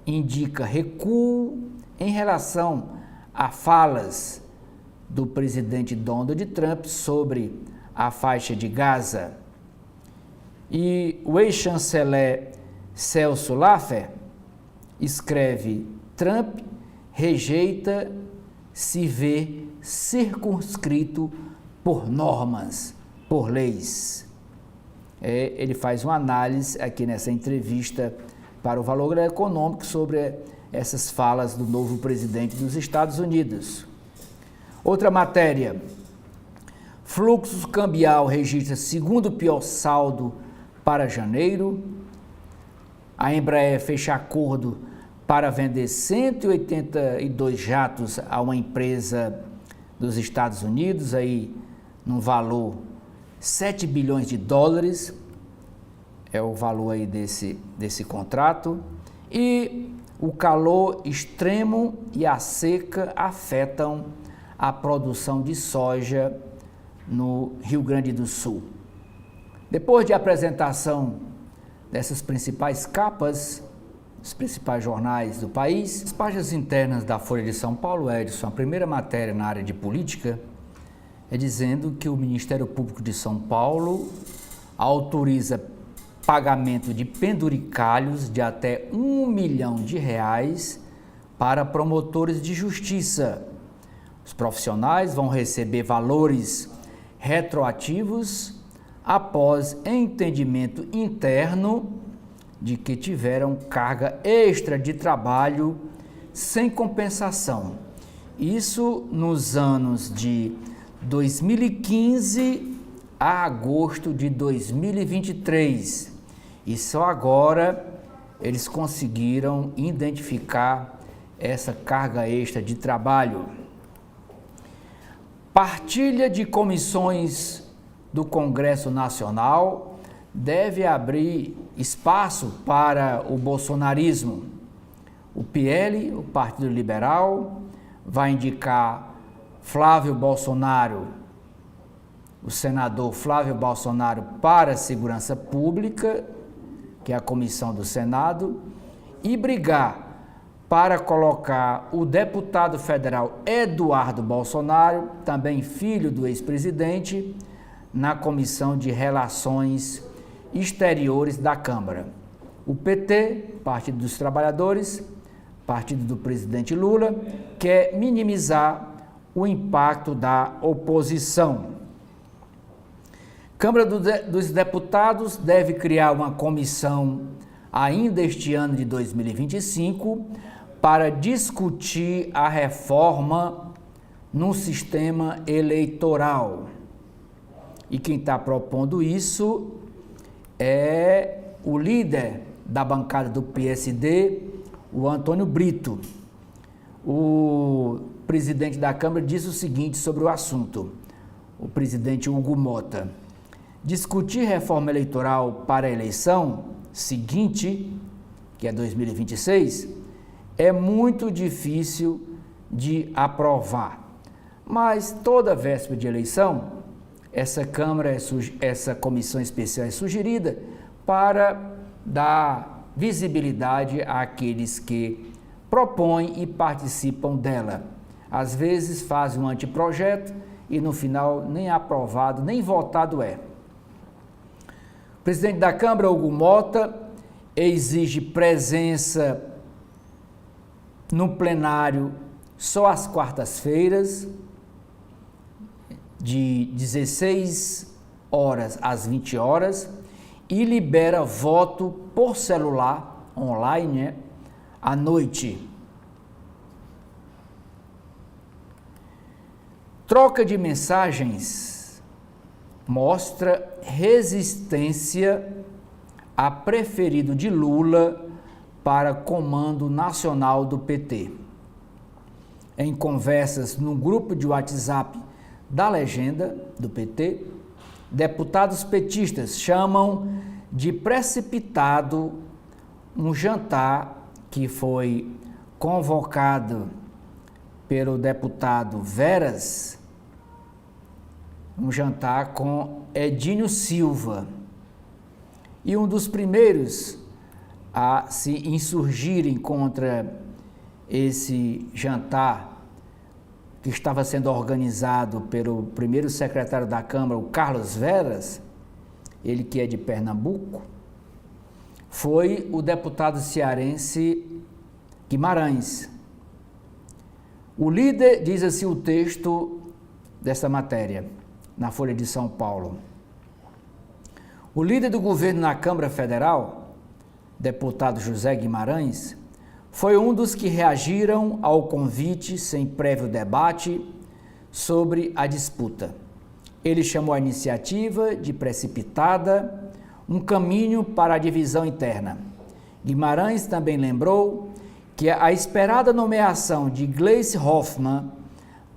indica recuo em relação a falas do presidente Donald Trump sobre a faixa de Gaza. E o ex-chanceler Celso Laffer escreve: Trump rejeita se ver circunscrito por normas, por leis. Ele faz uma análise aqui nessa entrevista para o Valor Econômico sobre essas falas do novo presidente dos Estados Unidos. Outra matéria: fluxo cambial registra segundo pior saldo para janeiro. A Embraer fecha acordo para vender 182 jatos a uma empresa dos Estados Unidos, aí num valor 7 bilhões de dólares, é o valor aí desse contrato. E o calor extremo e a seca afetam a produção de soja no Rio Grande do Sul. Depois de apresentação dessas principais capas, os principais jornais do país, as páginas internas da Folha de São Paulo, Edson, a primeira matéria na área de política é dizendo que o Ministério Público de São Paulo autoriza pagamento de penduricalhos de até R$1 milhão para promotores de justiça. Os profissionais vão receber valores retroativos após entendimento interno de que tiveram carga extra de trabalho sem compensação. Isso nos anos de 2015 a agosto de 2023. E só agora eles conseguiram identificar essa carga extra de trabalho. Partilha de comissões do Congresso Nacional deve abrir espaço para o bolsonarismo. O PL, o Partido Liberal, vai indicar Flávio Bolsonaro, o senador Flávio Bolsonaro, para a Segurança Pública, que é a comissão do Senado, e brigar para colocar o deputado federal Eduardo Bolsonaro, também filho do ex-presidente, na Comissão de Relações Exteriores da Câmara. O PT, Partido dos Trabalhadores, partido do presidente Lula, quer minimizar o impacto da oposição. Câmara dos Deputados deve criar uma comissão ainda este ano de 2025 para discutir a reforma no sistema eleitoral. E quem está propondo isso é o líder da bancada do PSD, o Antônio Brito. O presidente da Câmara diz o seguinte sobre o assunto, o presidente Hugo Mota: discutir reforma eleitoral para a eleição seguinte, que é 2026, é muito difícil de aprovar. Mas toda véspera de eleição, essa comissão especial é sugerida para dar visibilidade àqueles que propõem e participam dela. Às vezes fazem um anteprojeto e no final nem aprovado, nem votado é. O presidente da Câmara, Hugo Mota, exige presença no plenário só às quartas-feiras, de 16 horas às 20 horas, e libera voto por celular, online, à noite. Troca de mensagens mostra resistência a preferido de Lula para comando nacional do PT. Em conversas no grupo de WhatsApp da legenda do PT, deputados petistas chamam de precipitado um jantar que foi convocado pelo deputado Veras, um jantar com Edinho Silva. E um dos primeiros a se insurgirem contra esse jantar, que estava sendo organizado pelo primeiro secretário da Câmara, o Carlos Veras, ele que é de Pernambuco, foi o deputado cearense Guimarães. O líder, diz assim o texto dessa matéria, na Folha de São Paulo: o líder do governo na Câmara Federal, deputado José Guimarães, foi um dos que reagiram ao convite sem prévio debate sobre a disputa. Ele chamou a iniciativa de precipitada, um caminho para a divisão interna. Guimarães também lembrou que a esperada nomeação de Gleisi Hoffmann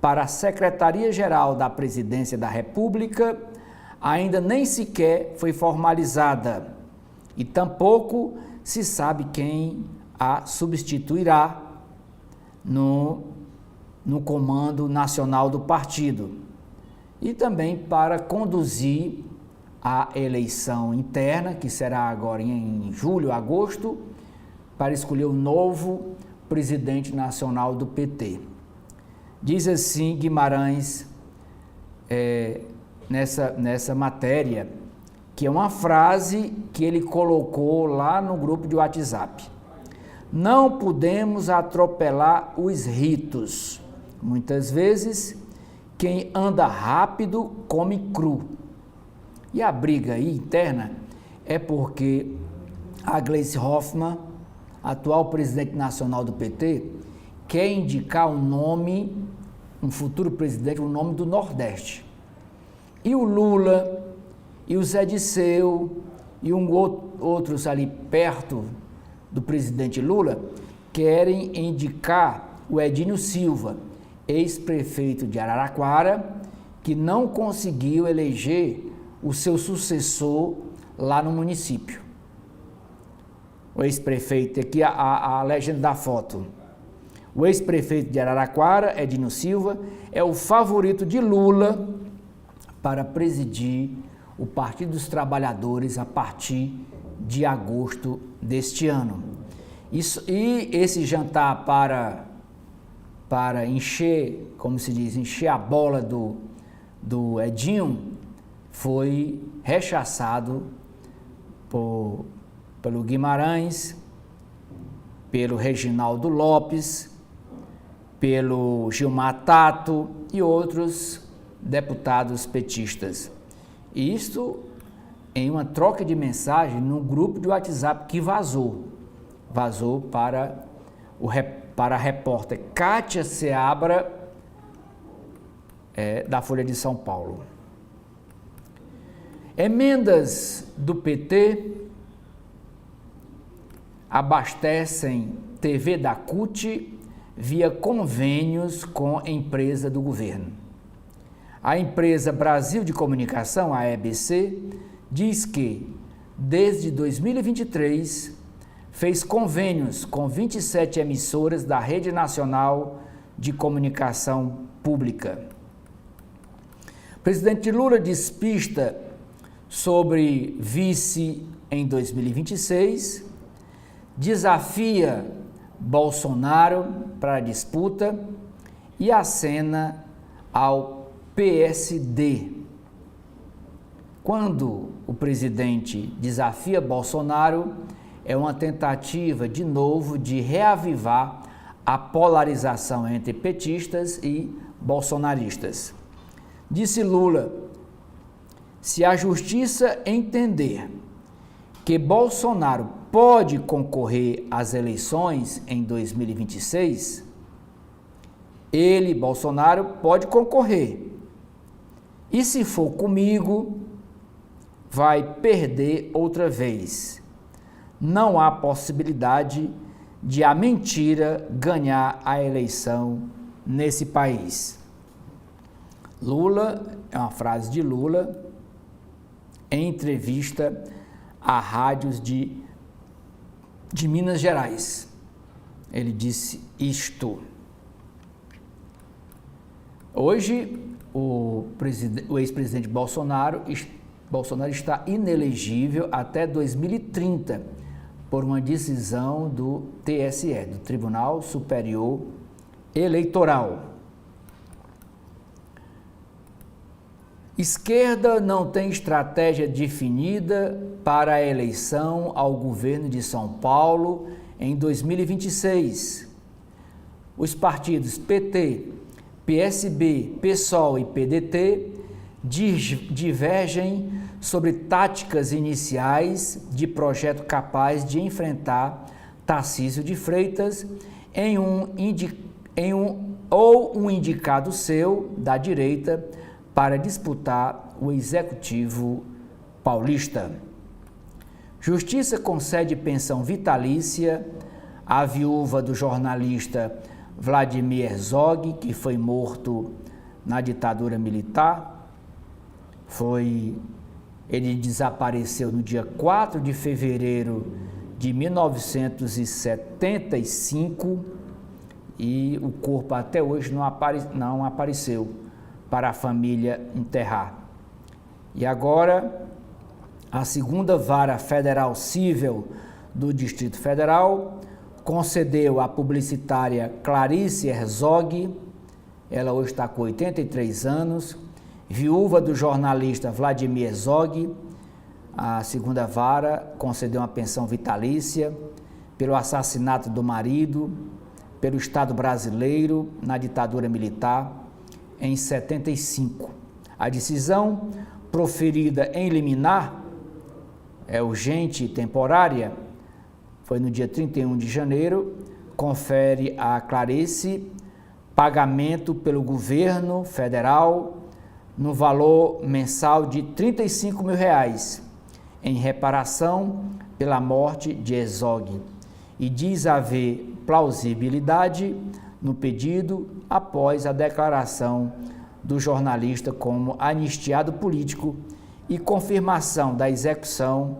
para a Secretaria-Geral da Presidência da República ainda nem sequer foi formalizada e tampouco se sabe quem a substituirá no no comando nacional do partido e também para conduzir a eleição interna, que será agora em julho, agosto, para escolher o novo presidente nacional do PT. Diz assim Guimarães nessa matéria, que é uma frase que ele colocou lá no grupo de WhatsApp. Não podemos atropelar os ritos. Muitas vezes, quem anda rápido come cru. E a briga aí interna é porque a Gleisi Hoffmann, atual presidente nacional do PT, quer indicar um nome, um futuro presidente, um nome do Nordeste. E o Lula, e o Zé Disseu, e outros ali perto do presidente Lula, querem indicar o Edinho Silva, ex-prefeito de Araraquara, que não conseguiu eleger o seu sucessor lá no município. O ex-prefeito, aqui a legenda da foto. O ex-prefeito de Araraquara, Edinho Silva, é o favorito de Lula para presidir o Partido dos Trabalhadores a partir de agosto deste ano. E esse jantar para encher, como se diz, encher a bola do Edinho, foi rechaçado pelo Guimarães, pelo Reginaldo Lopes, pelo Gilmar Tato e outros deputados petistas. Isto em uma troca de mensagem no grupo de WhatsApp que vazou para a repórter Kátia Seabra, da Folha de São Paulo. Emendas do PT abastecem TV da CUT via convênios com empresa do governo. A empresa Brasil de Comunicação, a EBC, diz que, desde 2023, fez convênios com 27 emissoras da Rede Nacional de Comunicação Pública. O presidente Lula despista sobre vice em 2026, desafia Bolsonaro para a disputa e acena ao PSD. Quando o presidente desafia Bolsonaro, é uma tentativa, de novo, de reavivar a polarização entre petistas e bolsonaristas. Disse Lula: se a justiça entender que Bolsonaro pode concorrer às eleições em 2026, ele, Bolsonaro, pode concorrer. E se for comigo, vai perder outra vez. Não há possibilidade de a mentira ganhar a eleição nesse país. Lula, é uma frase de Lula, em entrevista a rádios de Minas Gerais. Ele disse isto. Hoje, o ex-presidente Bolsonaro está inelegível até 2030 por uma decisão do TSE, do Tribunal Superior Eleitoral. Esquerda não tem estratégia definida para a eleição ao governo de São Paulo em 2026. Os partidos PT, PSB, PSOL e PDT divergem sobre táticas iniciais de projeto capaz de enfrentar Tarcísio de Freitas ou um indicado seu da direita para disputar o executivo paulista. Justiça concede pensão vitalícia à viúva do jornalista Vladimir Herzog, que foi morto na ditadura militar. Ele desapareceu no dia 4 de fevereiro de 1975 e o corpo até hoje não apareceu para a família enterrar. E agora, a segunda Vara Federal Cível do Distrito Federal concedeu à publicitária Clarice Herzog, ela hoje está com 83 anos, viúva do jornalista Vladimir Herzog, a segunda vara concedeu uma pensão vitalícia pelo assassinato do marido, pelo Estado brasileiro na ditadura militar em 75. A decisão, proferida em liminar, é urgente e temporária, foi no dia 31 de janeiro, confere a Clarice pagamento pelo governo federal no valor mensal de R$ 35 mil em reparação pela morte de Herzog e diz haver plausibilidade no pedido após a declaração do jornalista como anistiado político e confirmação da execução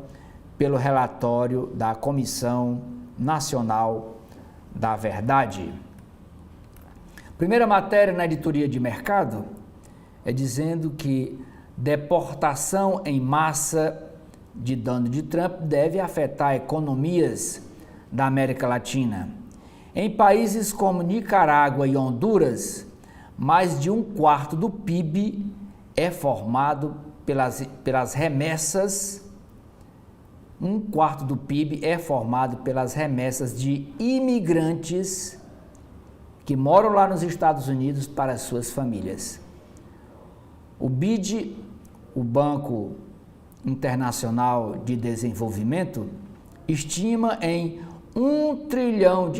pelo relatório da Comissão Nacional da Verdade. Primeira matéria na editoria de mercado é dizendo que deportação em massa de Donald Trump deve afetar economias da América Latina. Em países como Nicarágua e Honduras, mais de 1/4 do PIB é formado pelas remessas. 1/4 do PIB é formado pelas remessas de imigrantes que moram lá nos Estados Unidos para suas famílias. O BID, o Banco Internacional de Desenvolvimento, estima em R$1 trilhão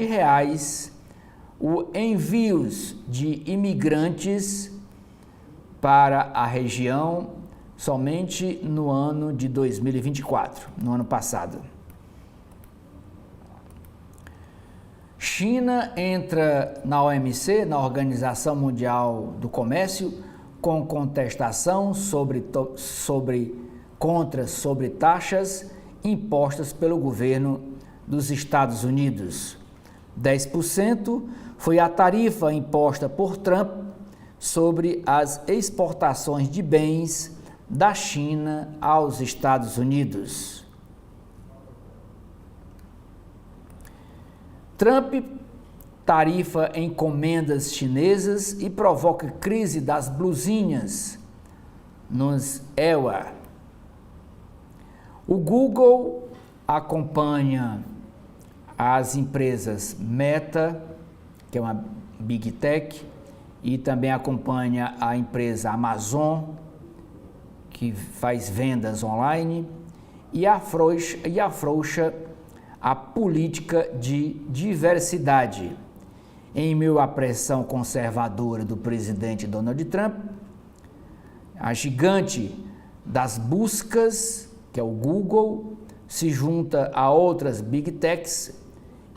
o envios de imigrantes para a região somente no ano de 2024, no ano passado. China entra na OMC, na Organização Mundial do Comércio, com contestação sobre taxas impostas pelo governo dos Estados Unidos. 10% foi a tarifa imposta por Trump sobre as exportações de bens da China aos Estados Unidos. Trump tarifa encomendas chinesas e provoca crise das blusinhas nos EUA. O Google acompanha as empresas Meta, que é uma Big Tech, e também acompanha a empresa Amazon, que faz vendas online, e afrouxa a política de diversidade. Em meio à pressão conservadora do presidente Donald Trump, a gigante das buscas, que é o Google, se junta a outras Big Techs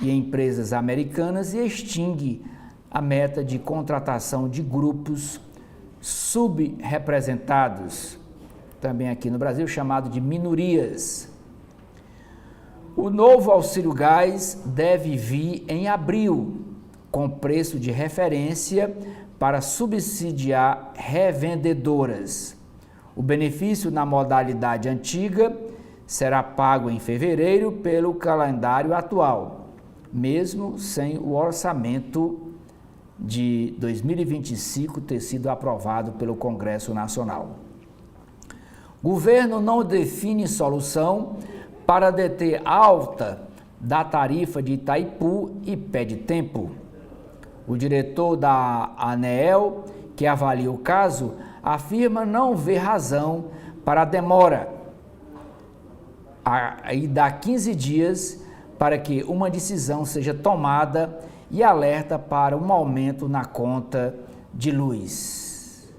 e empresas americanas e extingue a meta de contratação de grupos subrepresentados, também aqui no Brasil, chamado de minorias. O novo auxílio gás deve vir em abril, com preço de referência para subsidiar revendedoras. O benefício na modalidade antiga será pago em fevereiro pelo calendário atual, mesmo sem o orçamento de 2025 ter sido aprovado pelo Congresso Nacional. O governo não define solução para deter alta da tarifa de Itaipu e pede tempo. O diretor da ANEEL, que avalia o caso, afirma não ver razão para a demora. Aí dá 15 dias para que uma decisão seja tomada e alerta para um aumento na conta de luz.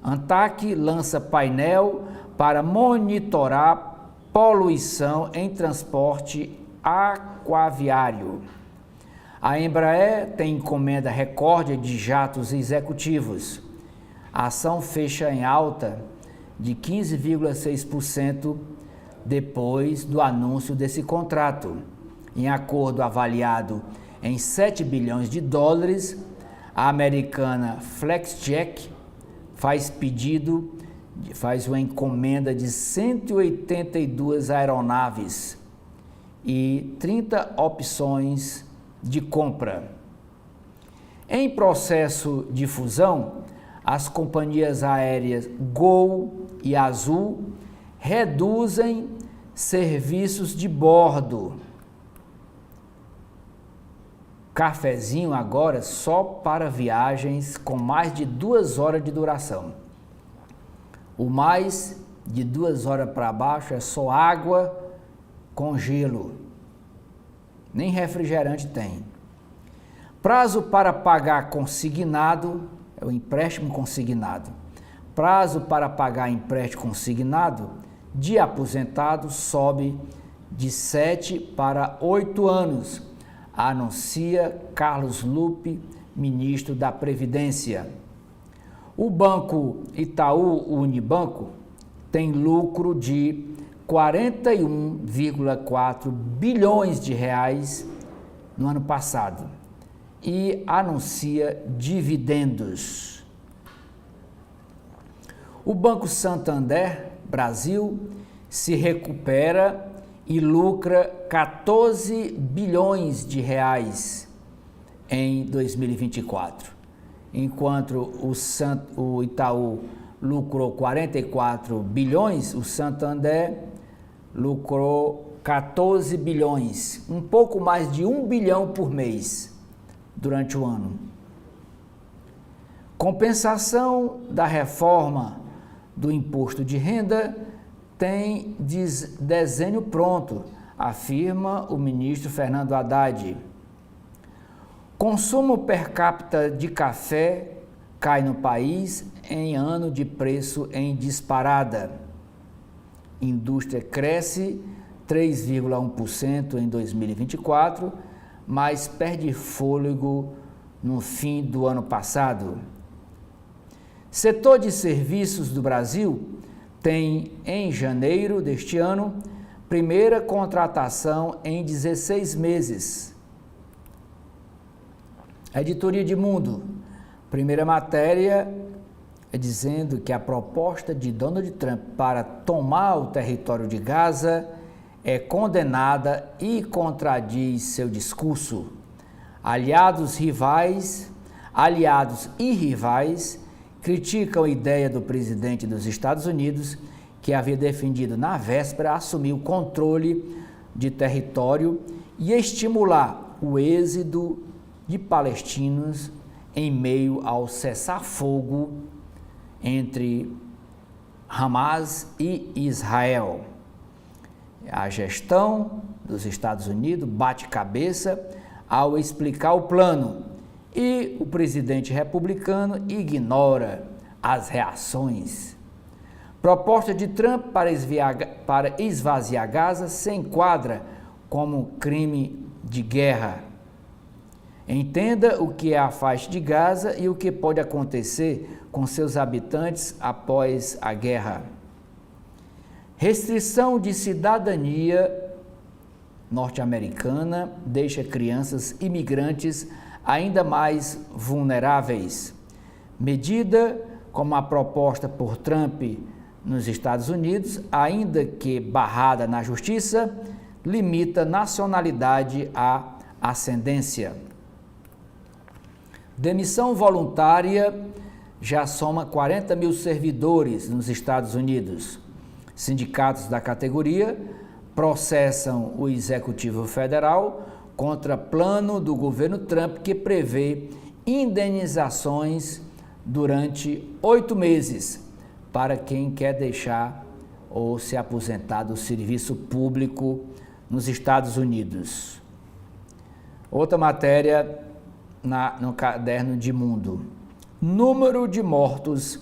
ANTAC lança painel para monitorar poluição em transporte aquaviário. A Embraer tem encomenda recorde de jatos executivos. A ação fecha em alta de 15,6% depois do anúncio desse contrato. Em acordo avaliado em 7 bilhões de dólares, a americana Flexjet faz uma encomenda de 182 aeronaves e 30 opções de compra. Em processo de fusão, as companhias aéreas Gol e Azul reduzem serviços de bordo. Cafezinho agora só para viagens com mais de 2 horas de duração. O mais de 2 horas para baixo é só água com gelo. Nem refrigerante tem. Prazo para pagar consignado, é o empréstimo consignado. Prazo para pagar empréstimo consignado de aposentado sobe de 7 para 8 anos, anuncia Carlos Lupe, ministro da Previdência. O Banco Itaú Unibanco tem lucro de 41,4 bilhões de reais no ano passado e anuncia dividendos. O Banco Santander Brasil se recupera e lucra 14 bilhões de reais em 2024, enquanto o Itaú lucrou 44 bilhões, o Santander lucrou 14 bilhões, um pouco mais de 1 bilhão por mês durante o ano. Compensação da reforma do imposto de renda tem desenho pronto, afirma o ministro Fernando Haddad. Consumo per capita de café cai no país em ano de preço em disparada. Indústria cresce 3,1% em 2024, mas perde fôlego no fim do ano passado. Setor de serviços do Brasil tem, em janeiro deste ano, primeira contratação em 16 meses. Editoria de Mundo, primeira matéria é dizendo que a proposta de Donald Trump para tomar o território de Gaza é condenada e contradiz seu discurso. Aliados e rivais criticam a ideia do presidente dos Estados Unidos, que havia defendido na véspera assumir o controle de território e estimular o êxodo de palestinos em meio ao cessar-fogo entre Hamas e Israel. A gestão dos Estados Unidos bate cabeça ao explicar o plano e o presidente republicano ignora as reações. Proposta de Trump para esvaziar Gaza se enquadra como crime de guerra. Entenda o que é a faixa de Gaza e o que pode acontecer com seus habitantes após a guerra. Restrição de cidadania norte-americana deixa crianças imigrantes ainda mais vulneráveis. Medida como a proposta por Trump nos Estados Unidos, ainda que barrada na justiça, limita nacionalidade à ascendência. Demissão voluntária já soma 40 mil servidores nos Estados Unidos. Sindicatos da categoria processam o Executivo Federal contra plano do governo Trump que prevê indenizações durante 8 meses para quem quer deixar ou se aposentar do serviço público nos Estados Unidos. Outra matéria no caderno de Mundo. Número de mortos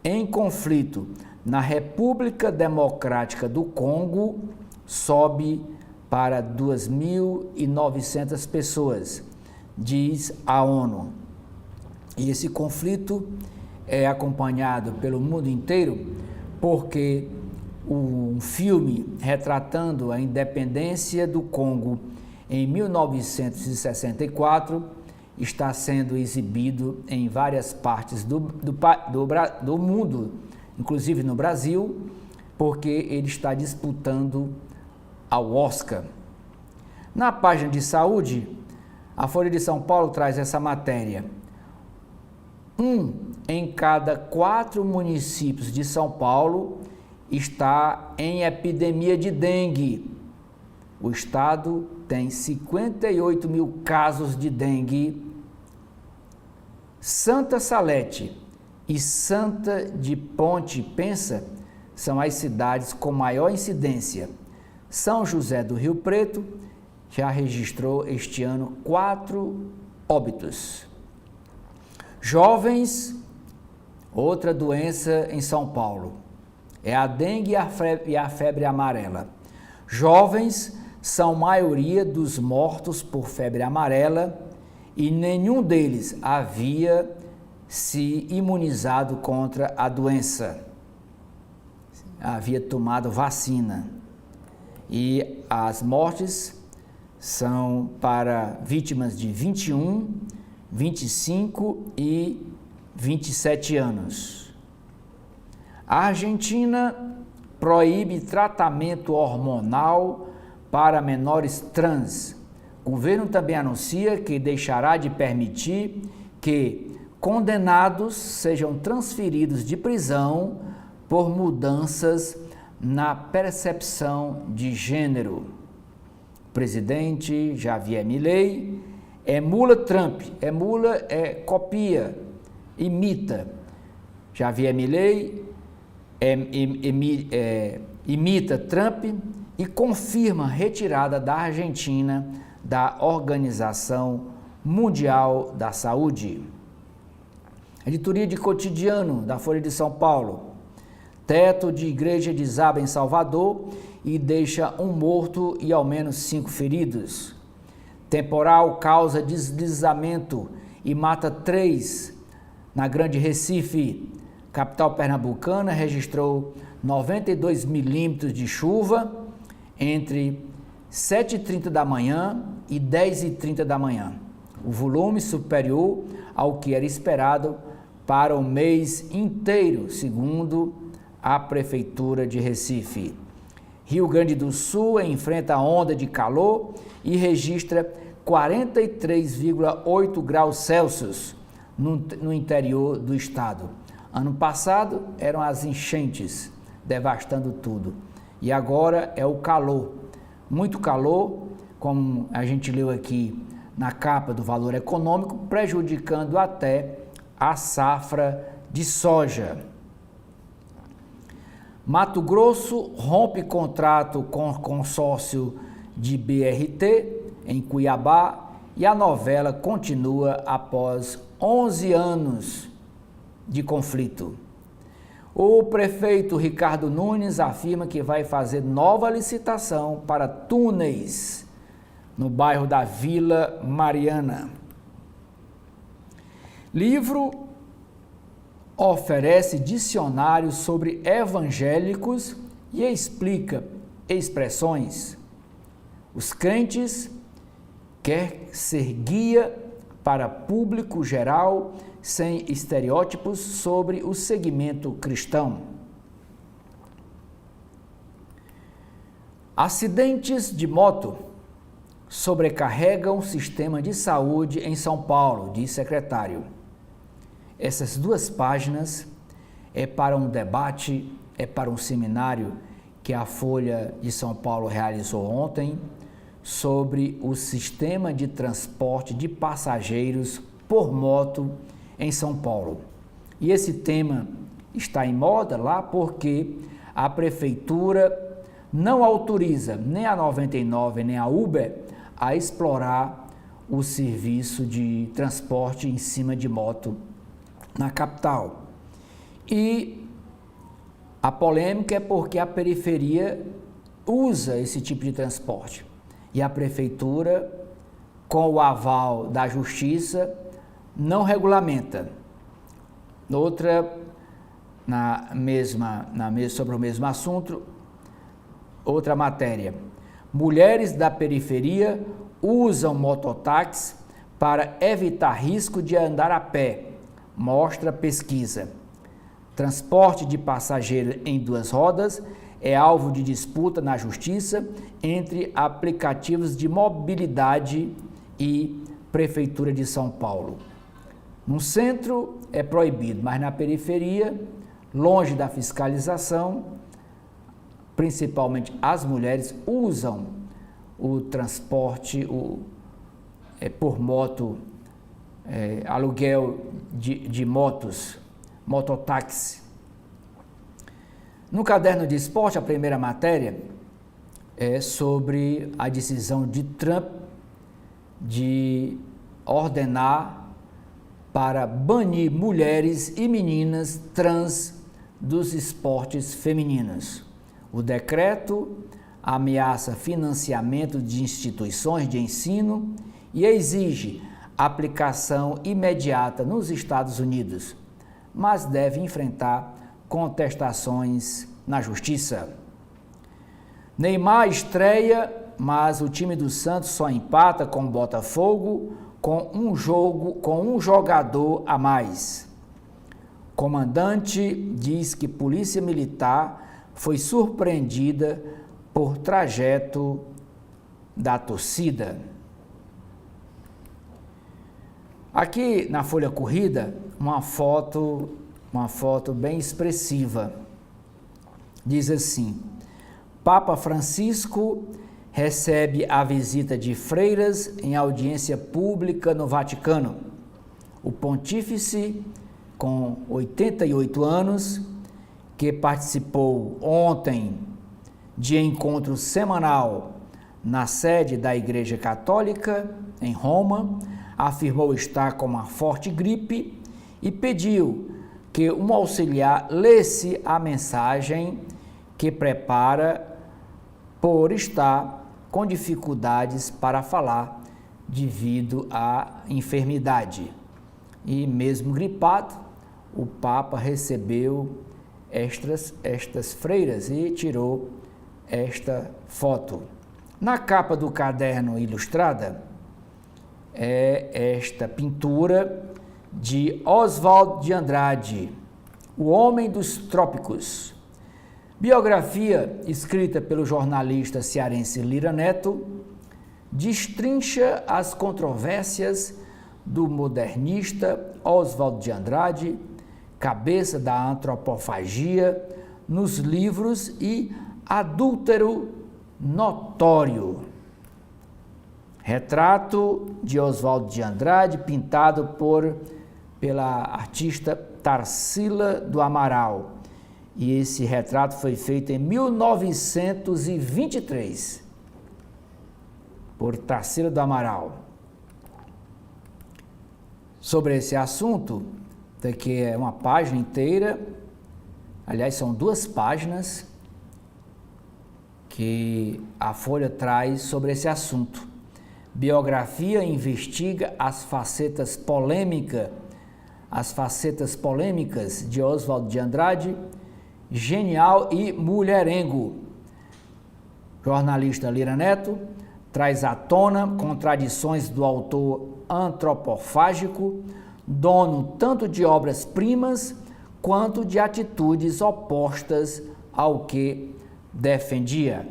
em conflito na República Democrática do Congo sobe para 2.900 pessoas, diz a ONU. E esse conflito é acompanhado pelo mundo inteiro porque um filme retratando a independência do Congo em 1964, está sendo exibido em várias partes do mundo, inclusive no Brasil, porque ele está disputando ao Oscar. Na página de saúde, a Folha de São Paulo traz essa matéria. 1 em cada 4 municípios de São Paulo está em epidemia de dengue. O estado tem 58 mil casos de dengue. Santa Salete e Santa de Ponte Pensa são as cidades com maior incidência. São José do Rio Preto já registrou este ano 4 óbitos. Jovens, outra doença em São Paulo, é a dengue e a febre amarela. Jovens são maioria dos mortos por febre amarela e nenhum deles havia se imunizado contra a doença, havia tomado vacina. E as mortes são para vítimas de 21, 25 e 27 anos. A Argentina proíbe tratamento hormonal para menores trans. O governo também anuncia que deixará de permitir que condenados sejam transferidos de prisão por mudanças na percepção de gênero. O presidente Javier Milei emula Trump, copia, imita. Javier Milei imita Trump e confirma a retirada da Argentina da Organização Mundial da Saúde. Editoria de cotidiano da Folha de São Paulo. Teto de igreja desaba em Salvador e deixa um morto e ao menos 5 feridos. Temporal causa deslizamento e mata 3 na Grande Recife. Capital pernambucana registrou 92 milímetros de chuva entre 7h30 da manhã e 10h30 da manhã. O volume superior ao que era esperado para o mês inteiro, segundo a Prefeitura de Recife. Rio Grande do Sul enfrenta onda de calor e registra 43,8 graus Celsius no interior do estado. Ano passado eram as enchentes, devastando tudo. E agora é o calor. Muito calor, como a gente leu aqui na capa do Valor Econômico, prejudicando até a safra de soja. Mato Grosso rompe contrato com o consórcio de BRT em Cuiabá e a novela continua após 11 anos de conflito. O prefeito Ricardo Nunes afirma que vai fazer nova licitação para túneis no bairro da Vila Mariana. Livro oferece dicionário sobre evangélicos e explica expressões. Os crentes querem ser guia para público geral sem estereótipos sobre o segmento cristão. Acidentes de moto sobrecarregam o sistema de saúde em São Paulo, diz secretário. Essas 2 páginas é para um debate, é para um seminário que a Folha de São Paulo realizou ontem sobre o sistema de transporte de passageiros por moto em São Paulo. E esse tema está em moda lá porque a prefeitura não autoriza nem a 99 nem a Uber a explorar o serviço de transporte em cima de moto na capital. E a polêmica é porque a periferia usa esse tipo de transporte. E a prefeitura, com o aval da justiça, não regulamenta. Outra, sobre o mesmo assunto, outra matéria. Mulheres da periferia usam mototáxi para evitar risco de andar a pé, mostra pesquisa. Transporte de passageiro em duas rodas é alvo de disputa na justiça entre aplicativos de mobilidade e Prefeitura de São Paulo. No centro é proibido, mas na periferia, longe da fiscalização, principalmente as mulheres usam o transporte por moto, aluguel de motos, mototáxi. No caderno de esporte, a primeira matéria é sobre a decisão de Trump de ordenar para banir mulheres e meninas trans dos esportes femininos. O decreto ameaça financiamento de instituições de ensino e exige aplicação imediata nos Estados Unidos, mas deve enfrentar contestações na justiça. Neymar estreia, mas o time do Santos só empata com o Botafogo com um jogador a mais. Comandante diz que Polícia Militar foi surpreendida por trajeto da torcida. Aqui na folha corrida, uma foto bem expressiva. Diz assim: Papa Francisco recebe a visita de freiras em audiência pública no Vaticano. O pontífice, com 88 anos, que participou ontem de encontro semanal na sede da Igreja Católica, em Roma, afirmou estar com uma forte gripe e pediu que um auxiliar lesse a mensagem que prepara por estar com dificuldades para falar devido à enfermidade. E mesmo gripado, o Papa recebeu estas freiras e tirou esta foto. Na capa do caderno ilustrada é esta pintura de Oswald de Andrade, O Homem dos Trópicos. Biografia escrita pelo jornalista cearense Lira Neto, destrincha as controvérsias do modernista Oswald de Andrade, cabeça da antropofagia, nos livros e adúltero notório. Retrato de Oswald de Andrade, pintado pela artista Tarsila do Amaral. E esse retrato foi feito em 1923, por Tarsila do Amaral. Sobre esse assunto, daqui é uma página inteira, aliás, são 2 páginas que a Folha traz sobre esse assunto. Biografia investiga as facetas polêmicas de Oswald de Andrade, genial e mulherengo. Jornalista Lira Neto traz à tona contradições do autor antropofágico, dono tanto de obras-primas quanto de atitudes opostas ao que defendia.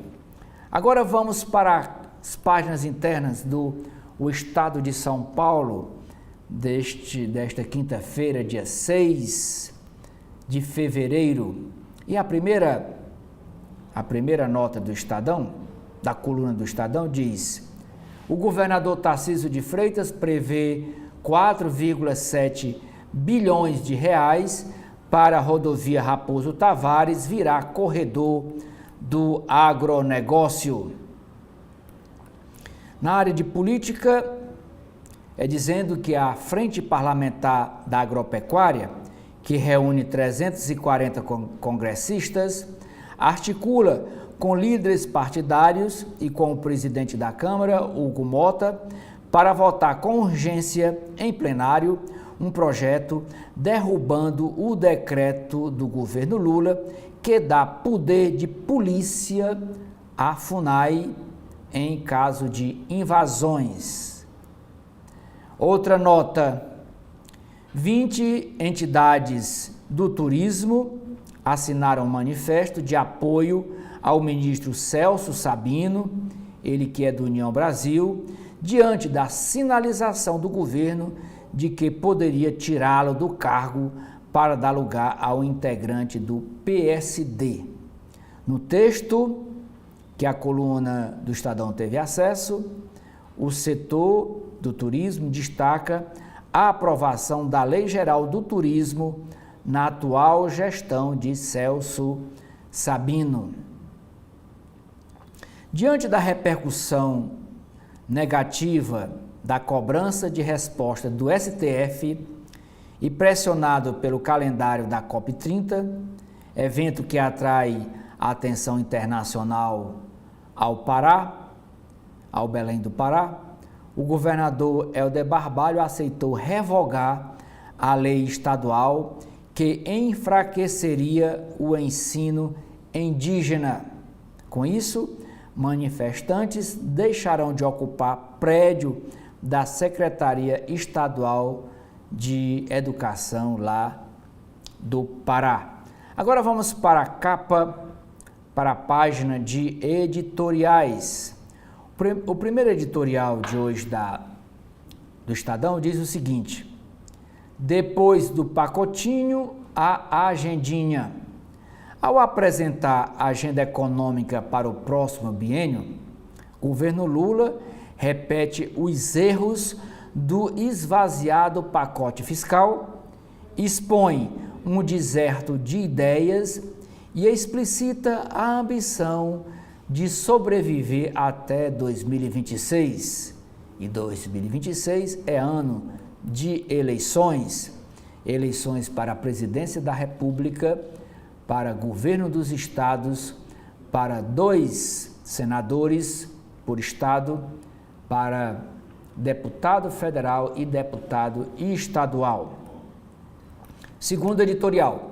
Agora vamos para as páginas internas do Estado de São Paulo, desta quinta-feira, dia 6 de fevereiro. E a primeira nota do Estadão, da coluna do Estadão, diz: o governador Tarcísio de Freitas prevê 4,7 bilhões de reais para a rodovia Raposo Tavares virar corredor do agronegócio. Na área de política, dizendo que a Frente Parlamentar da Agropecuária, que reúne 340 congressistas, articula com líderes partidários e com o presidente da Câmara, Hugo Mota, para votar com urgência em plenário um projeto derrubando o decreto do governo Lula que dá poder de polícia à FUNAI em caso de invasões. Outra nota: 20 entidades do turismo assinaram um manifesto de apoio ao ministro Celso Sabino, ele que é do União Brasil, diante da sinalização do governo de que poderia tirá-lo do cargo para dar lugar ao integrante do PSD. No texto que a coluna do Estadão teve acesso, o setor do turismo destaca a aprovação da Lei Geral do Turismo na atual gestão de Celso Sabino. Diante da repercussão negativa da cobrança de resposta do STF e pressionado pelo calendário da COP30, evento que atrai a atenção internacional ao Pará, ao Belém do Pará, o governador Helder Barbalho aceitou revogar a lei estadual que enfraqueceria o ensino indígena. Com isso, manifestantes deixarão de ocupar prédio da Secretaria Estadual de Educação lá do Pará. Agora vamos para a capa, para a página de editoriais. O primeiro editorial de hoje do Estadão diz o seguinte: depois do pacotinho, a agendinha. Ao apresentar a agenda econômica para o próximo biênio, o governo Lula repete os erros do esvaziado pacote fiscal, expõe um deserto de ideias e explicita a ambição de sobreviver até 2026. E 2026 é ano de eleições para a presidência da República, para governo dos estados, para 2 senadores por estado, para deputado federal e deputado estadual. Segundo editorial: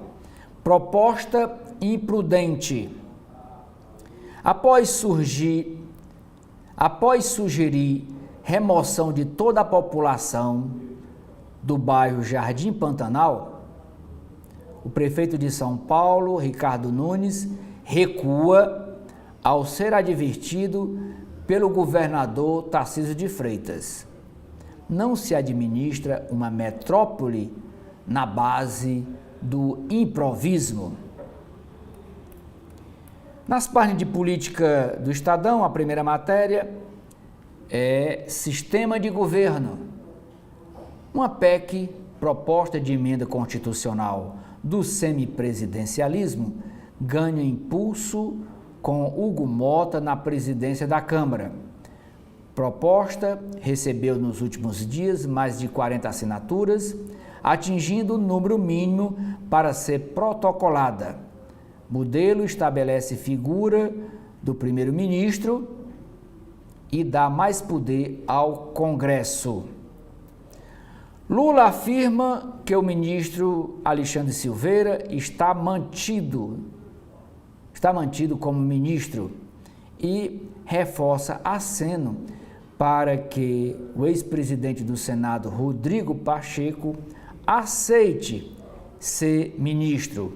proposta imprudente. Após sugerir remoção de toda a população do bairro Jardim Pantanal, o prefeito de São Paulo, Ricardo Nunes, recua ao ser advertido pelo governador Tarcísio de Freitas. Não se administra uma metrópole na base do improviso. Nas páginas de política do Estadão, a primeira matéria é Sistema de Governo. Uma PEC, proposta de emenda constitucional do semipresidencialismo, ganha impulso com Hugo Mota na presidência da Câmara. Proposta recebeu nos últimos dias mais de 40 assinaturas, atingindo o número mínimo para ser protocolada. Modelo estabelece figura do primeiro-ministro e dá mais poder ao Congresso. Lula afirma que o ministro Alexandre Silveira está mantido como ministro e reforça aceno para que o ex-presidente do Senado, Rodrigo Pacheco, aceite ser ministro.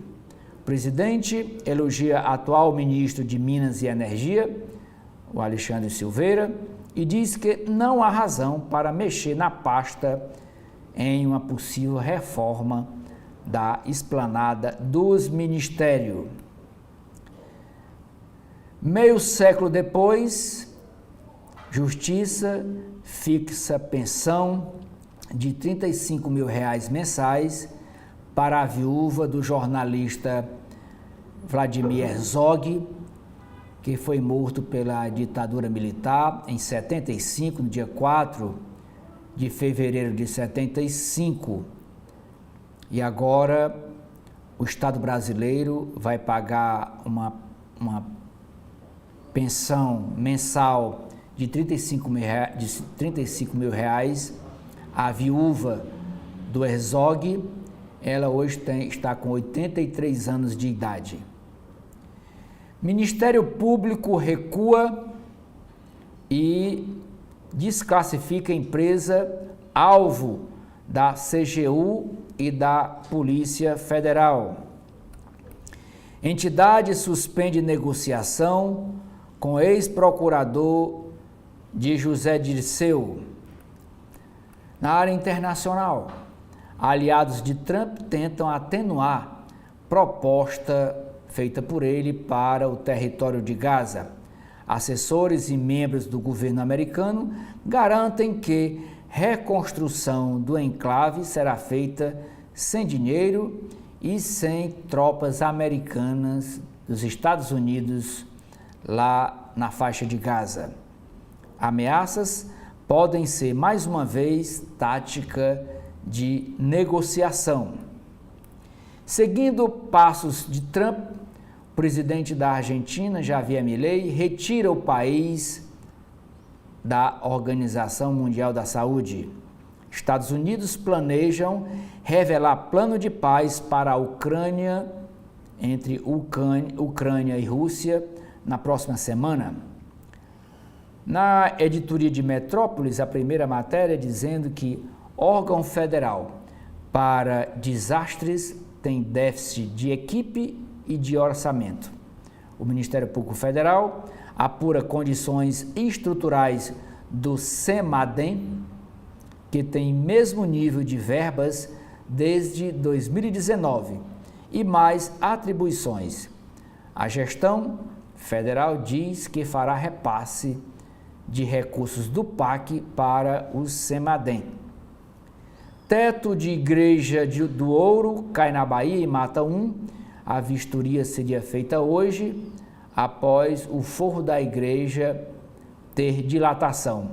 O presidente elogia atual ministro de Minas e Energia, o Alexandre Silveira, e diz que não há razão para mexer na pasta em uma possível reforma da esplanada dos ministérios. Meio século depois, Justiça fixa pensão de R$ 35 mil mensais para a viúva do jornalista Vladimir Herzog, que foi morto pela ditadura militar em 75, no dia 4 de fevereiro de 75. E agora o Estado brasileiro vai pagar uma pensão mensal de R$ 35 mil à viúva do Herzog. Ela hoje está com 83 anos de idade. Ministério Público recua e desclassifica a empresa alvo da CGU e da Polícia Federal. Entidade suspende negociação com ex-procurador de José Dirceu. Na área internacional, aliados de Trump tentam atenuar proposta feita por ele para o território de Gaza. Assessores e membros do governo americano garantem que reconstrução do enclave será feita sem dinheiro e sem tropas americanas dos Estados Unidos lá na faixa de Gaza. Ameaças podem ser, mais uma vez, tática de negociação. Seguindo passos de Trump, o presidente da Argentina, Javier Milei, retira o país da Organização Mundial da Saúde. Estados Unidos planejam revelar plano de paz para a Ucrânia, entre Ucrânia e Rússia, na próxima semana. Na editoria de Metrópolis, a primeira matéria dizendo que órgão federal para desastres tem déficit de equipe e de orçamento. O Ministério Público Federal apura condições estruturais do CEMADEM, que tem mesmo nível de verbas desde 2019 e mais atribuições. A gestão federal diz que fará repasse de recursos do PAC para o CEMADEM. Teto de igreja do Ouro cai na Bahia e mata um. A vistoria seria feita hoje, após o forro da igreja ter dilatação,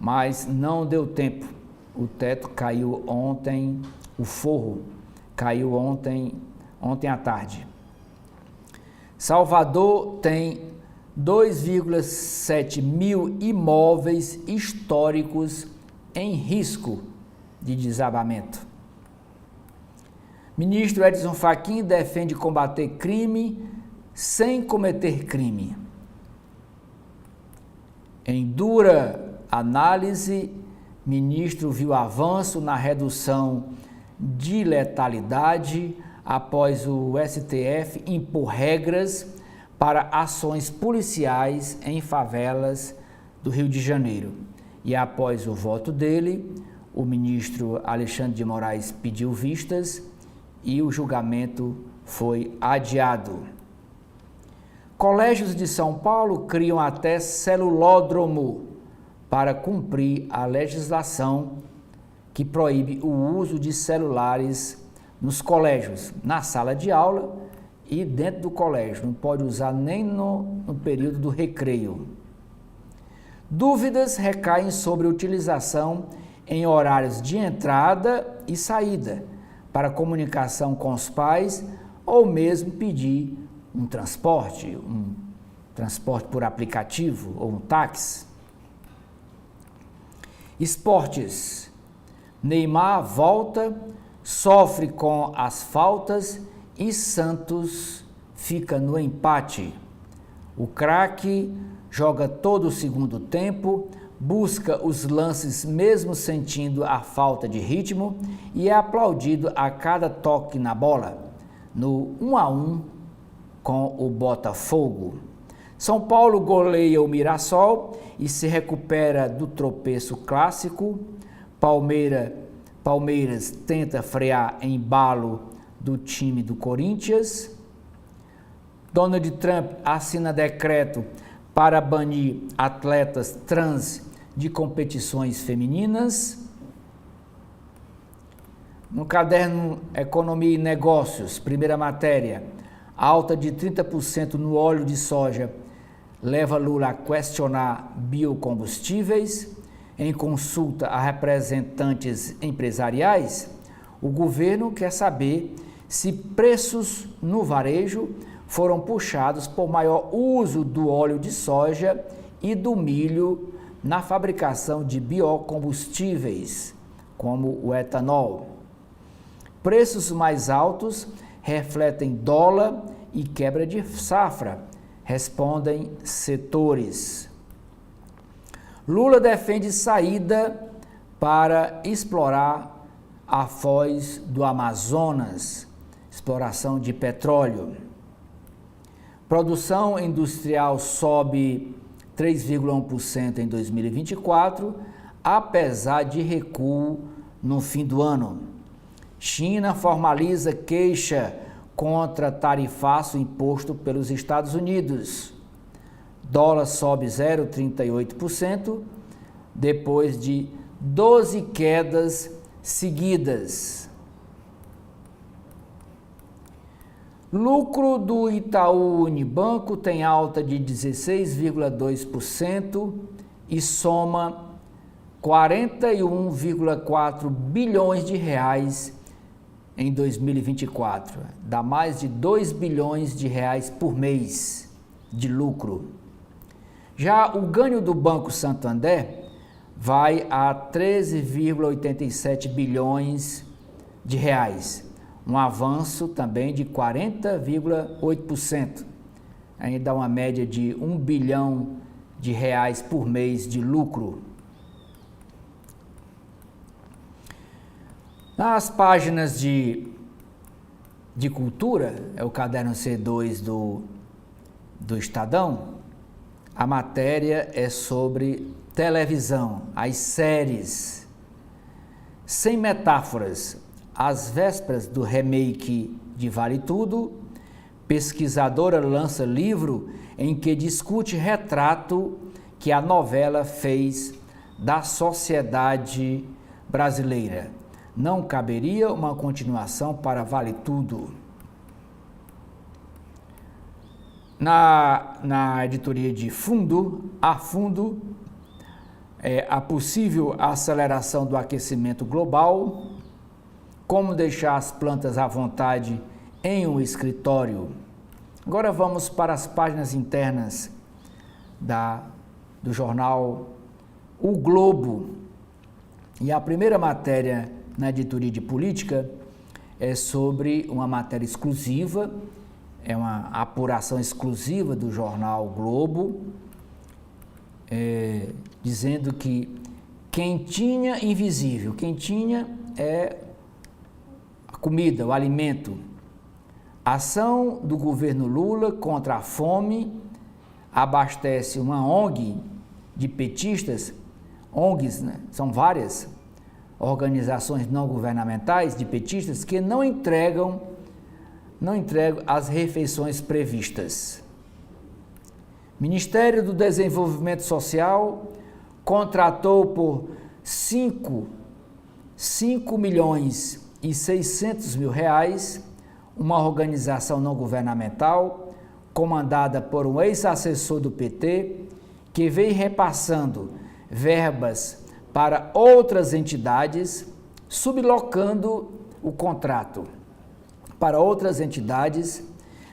mas não deu tempo. O teto caiu ontem, o forro caiu ontem à tarde. Salvador tem 2,7 mil imóveis históricos em risco de desabamento. Ministro Edson Fachin defende combater crime sem cometer crime. Em dura análise, ministro viu avanço na redução de letalidade após o STF impor regras para ações policiais em favelas do Rio de Janeiro. E após o voto dele, o ministro Alexandre de Moraes pediu vistas e o julgamento foi adiado. Colégios de São Paulo criam até celulódromo para cumprir a legislação que proíbe o uso de celulares nos colégios, na sala de aula e dentro do colégio. Não pode usar nem no período do recreio. Dúvidas recaem sobre a utilização em horários de entrada e saída para comunicação com os pais ou mesmo pedir um transporte por aplicativo ou um táxi. Esportes. Neymar volta, sofre com as faltas e Santos fica no empate. O craque joga todo o segundo tempo, busca os lances mesmo sentindo a falta de ritmo e é aplaudido a cada toque na bola, no 1-1 com o Botafogo. São Paulo goleia o Mirassol e se recupera do tropeço clássico. Palmeiras tenta frear embalo do time do Corinthians. Donald Trump assina decreto para banir atletas trans de competições femininas. No caderno Economia e Negócios, primeira matéria, alta de 30% no óleo de soja leva Lula a questionar biocombustíveis. Em consulta a representantes empresariais, o governo quer saber se preços no varejo foram puxados por maior uso do óleo de soja e do milho na fabricação de biocombustíveis, como o etanol. Preços mais altos refletem dólar e quebra de safra, respondem setores. Lula defende saída para explorar a foz do Amazonas, exploração de petróleo. Produção industrial sobe 3,1% em 2024, apesar de recuo no fim do ano. China formaliza queixa contra tarifaço imposto pelos Estados Unidos. Dólar sobe 0,38%, depois de 12 quedas seguidas. Lucro do Itaú Unibanco tem alta de 16,2% e soma 41,4 bilhões de reais em 2024. Dá mais de 2 bilhões de reais por mês de lucro. Já o ganho do Banco Santander vai a 13,87 bilhões de reais, um avanço também de 40,8%, ainda uma média de 1 bilhão de reais por mês de lucro. Nas páginas de cultura, é o caderno C2 do Estadão, a matéria é sobre televisão, as séries. Sem metáforas, às vésperas do remake de Vale Tudo, pesquisadora lança livro em que discute retrato que a novela fez da sociedade brasileira. Não caberia uma continuação para Vale Tudo. Na editoria de fundo, a fundo, a possível aceleração do aquecimento global, como deixar as plantas à vontade em um escritório. Agora vamos para as páginas internas do jornal O Globo. E a primeira matéria na editoria de política é sobre uma matéria exclusiva, é uma apuração exclusiva do jornal o Globo, dizendo que quentinha invisível, quentinha é a comida, o alimento. Ação do governo Lula contra a fome abastece uma ONG de petistas, ONGs, né? São várias organizações não governamentais de petistas que não entregam as refeições previstas. Ministério do Desenvolvimento Social contratou por 5 milhões e 600 mil reais uma organização não governamental comandada por um ex-assessor do PT que vem repassando verbas para outras entidades, sublocando o contrato para outras entidades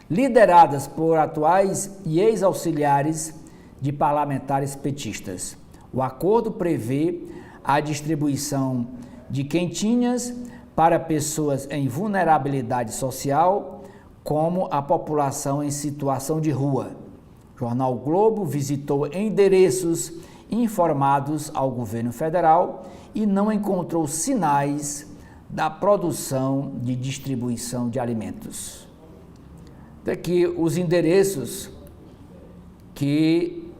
lideradas por atuais e ex-auxiliares de parlamentares petistas. O acordo prevê a distribuição de quentinhas para pessoas em vulnerabilidade social, como a população em situação de rua. O jornal o Globo visitou endereços informados ao governo federal e não encontrou sinais da produção de distribuição de alimentos. Daqui os endereços que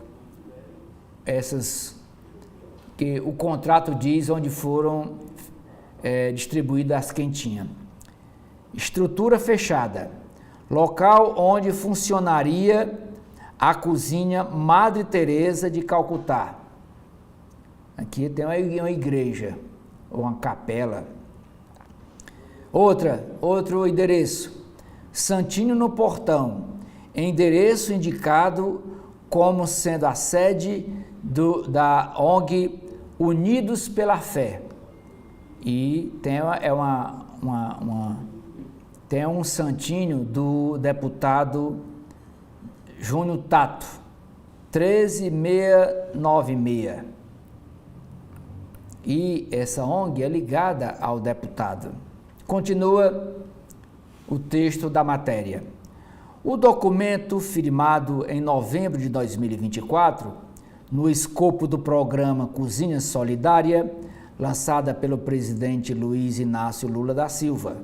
o contrato diz onde foram distribuídas as quentinhas. Estrutura fechada, local onde funcionaria a cozinha Madre Teresa de Calcutá. Aqui tem uma igreja, ou uma capela. Outro endereço, Santinho no Portão, endereço indicado como sendo a sede da ONG Unidos pela Fé. E tem um santinho do deputado Júnior Tato, 13696. E essa ONG é ligada ao deputado. Continua o texto da matéria. O documento, firmado em novembro de 2024, no escopo do programa Cozinha Solidária, lançada pelo presidente Luiz Inácio Lula da Silva.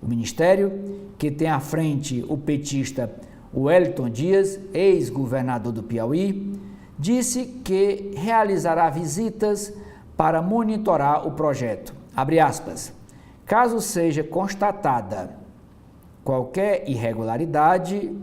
O ministério, que tem à frente o petista Wellington Dias, ex-governador do Piauí, disse que realizará visitas para monitorar o projeto. Abre aspas. Caso seja constatada qualquer irregularidade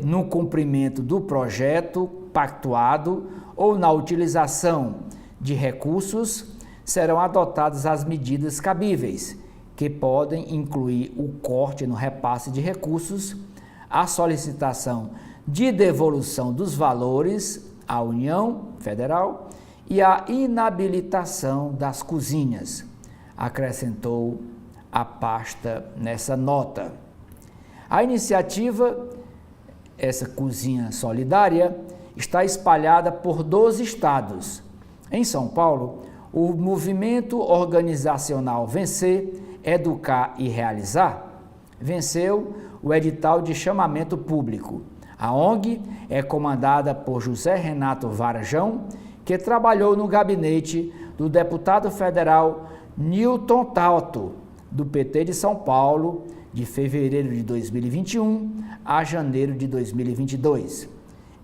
no cumprimento do projeto pactuado ou na utilização de recursos, serão adotadas as medidas cabíveis, que podem incluir o corte no repasse de recursos, a solicitação de devolução dos valores à União Federal e a inabilitação das cozinhas, acrescentou a pasta nessa nota. A iniciativa, essa cozinha solidária, está espalhada por 12 estados. Em São Paulo, o movimento organizacional Vencer, Educar e Realizar venceu o edital de chamamento público. A ONG é comandada por José Renato Varjão, que trabalhou no gabinete do deputado federal Newton Tato, do PT de São Paulo, de fevereiro de 2021 a janeiro de 2022.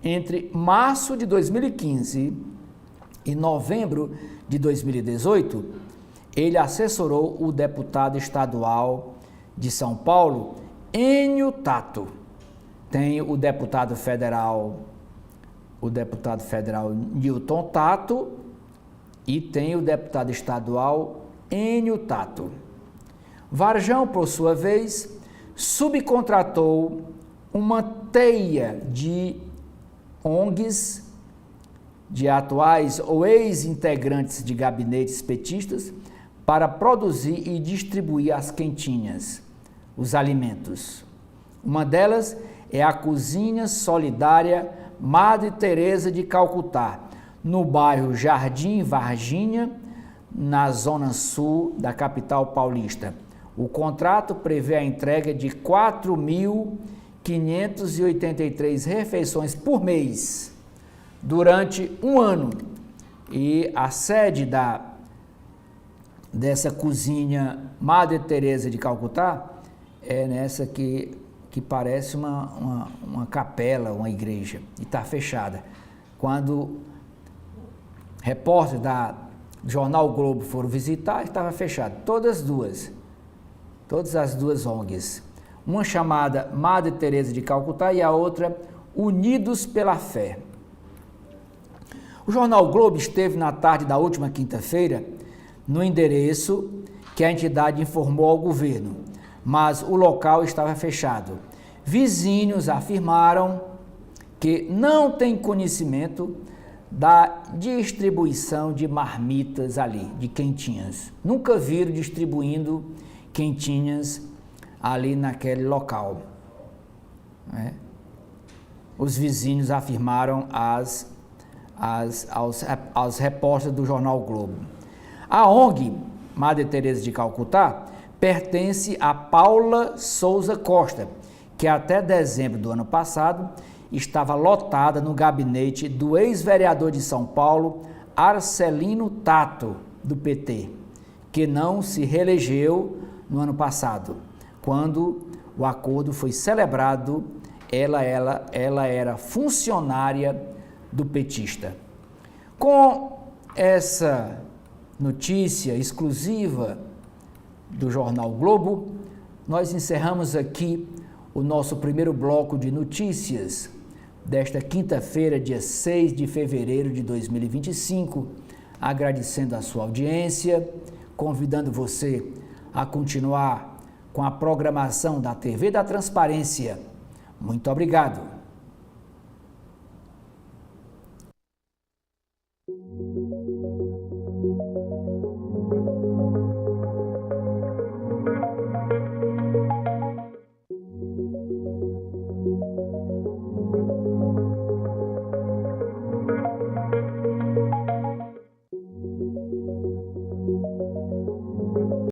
Entre março de 2015 e novembro de 2018, ele assessorou o deputado estadual de São Paulo, Enio Tato. Tem o deputado federal Newton Tato e tem o deputado estadual Enio Tato. Varjão, por sua vez, subcontratou uma teia de ONGs, de atuais ou ex-integrantes de gabinetes petistas, para produzir e distribuir as quentinhas, os alimentos. Uma delas é a Cozinha Solidária Madre Teresa de Calcutá, no bairro Jardim Varginha, na zona sul da capital paulista. O contrato prevê a entrega de 4.583 refeições por mês durante um ano. E a sede dessa cozinha Madre Teresa de Calcutá é nessa que parece uma capela, uma igreja, e está fechada. Quando repórteres do jornal Globo foram visitar, estava fechada. Todas as duas ONGs. Uma chamada Madre Teresa de Calcutá e a outra Unidos pela Fé. O jornal Globo esteve na tarde da última quinta-feira no endereço que a entidade informou ao governo, mas o local estava fechado. Vizinhos afirmaram que não têm conhecimento da distribuição de marmitas ali, de quentinhas. Nunca viram distribuindo quentinhas ali naquele local. Os vizinhos afirmaram aos repórteres do jornal Globo. A ONG Madre Teresa de Calcutá pertence a Paula Souza Costa, que até dezembro do ano passado estava lotada no gabinete do ex-vereador de São Paulo, Arcelino Tato, do PT, que não se reelegeu no ano passado. Quando o acordo foi celebrado, ela era funcionária do petista. Com essa notícia exclusiva do jornal Globo, nós encerramos aqui o nosso primeiro bloco de notícias desta quinta-feira, dia 6 de fevereiro de 2025, agradecendo a sua audiência, convidando você a continuar com a programação da TV da Transparência. Muito obrigado.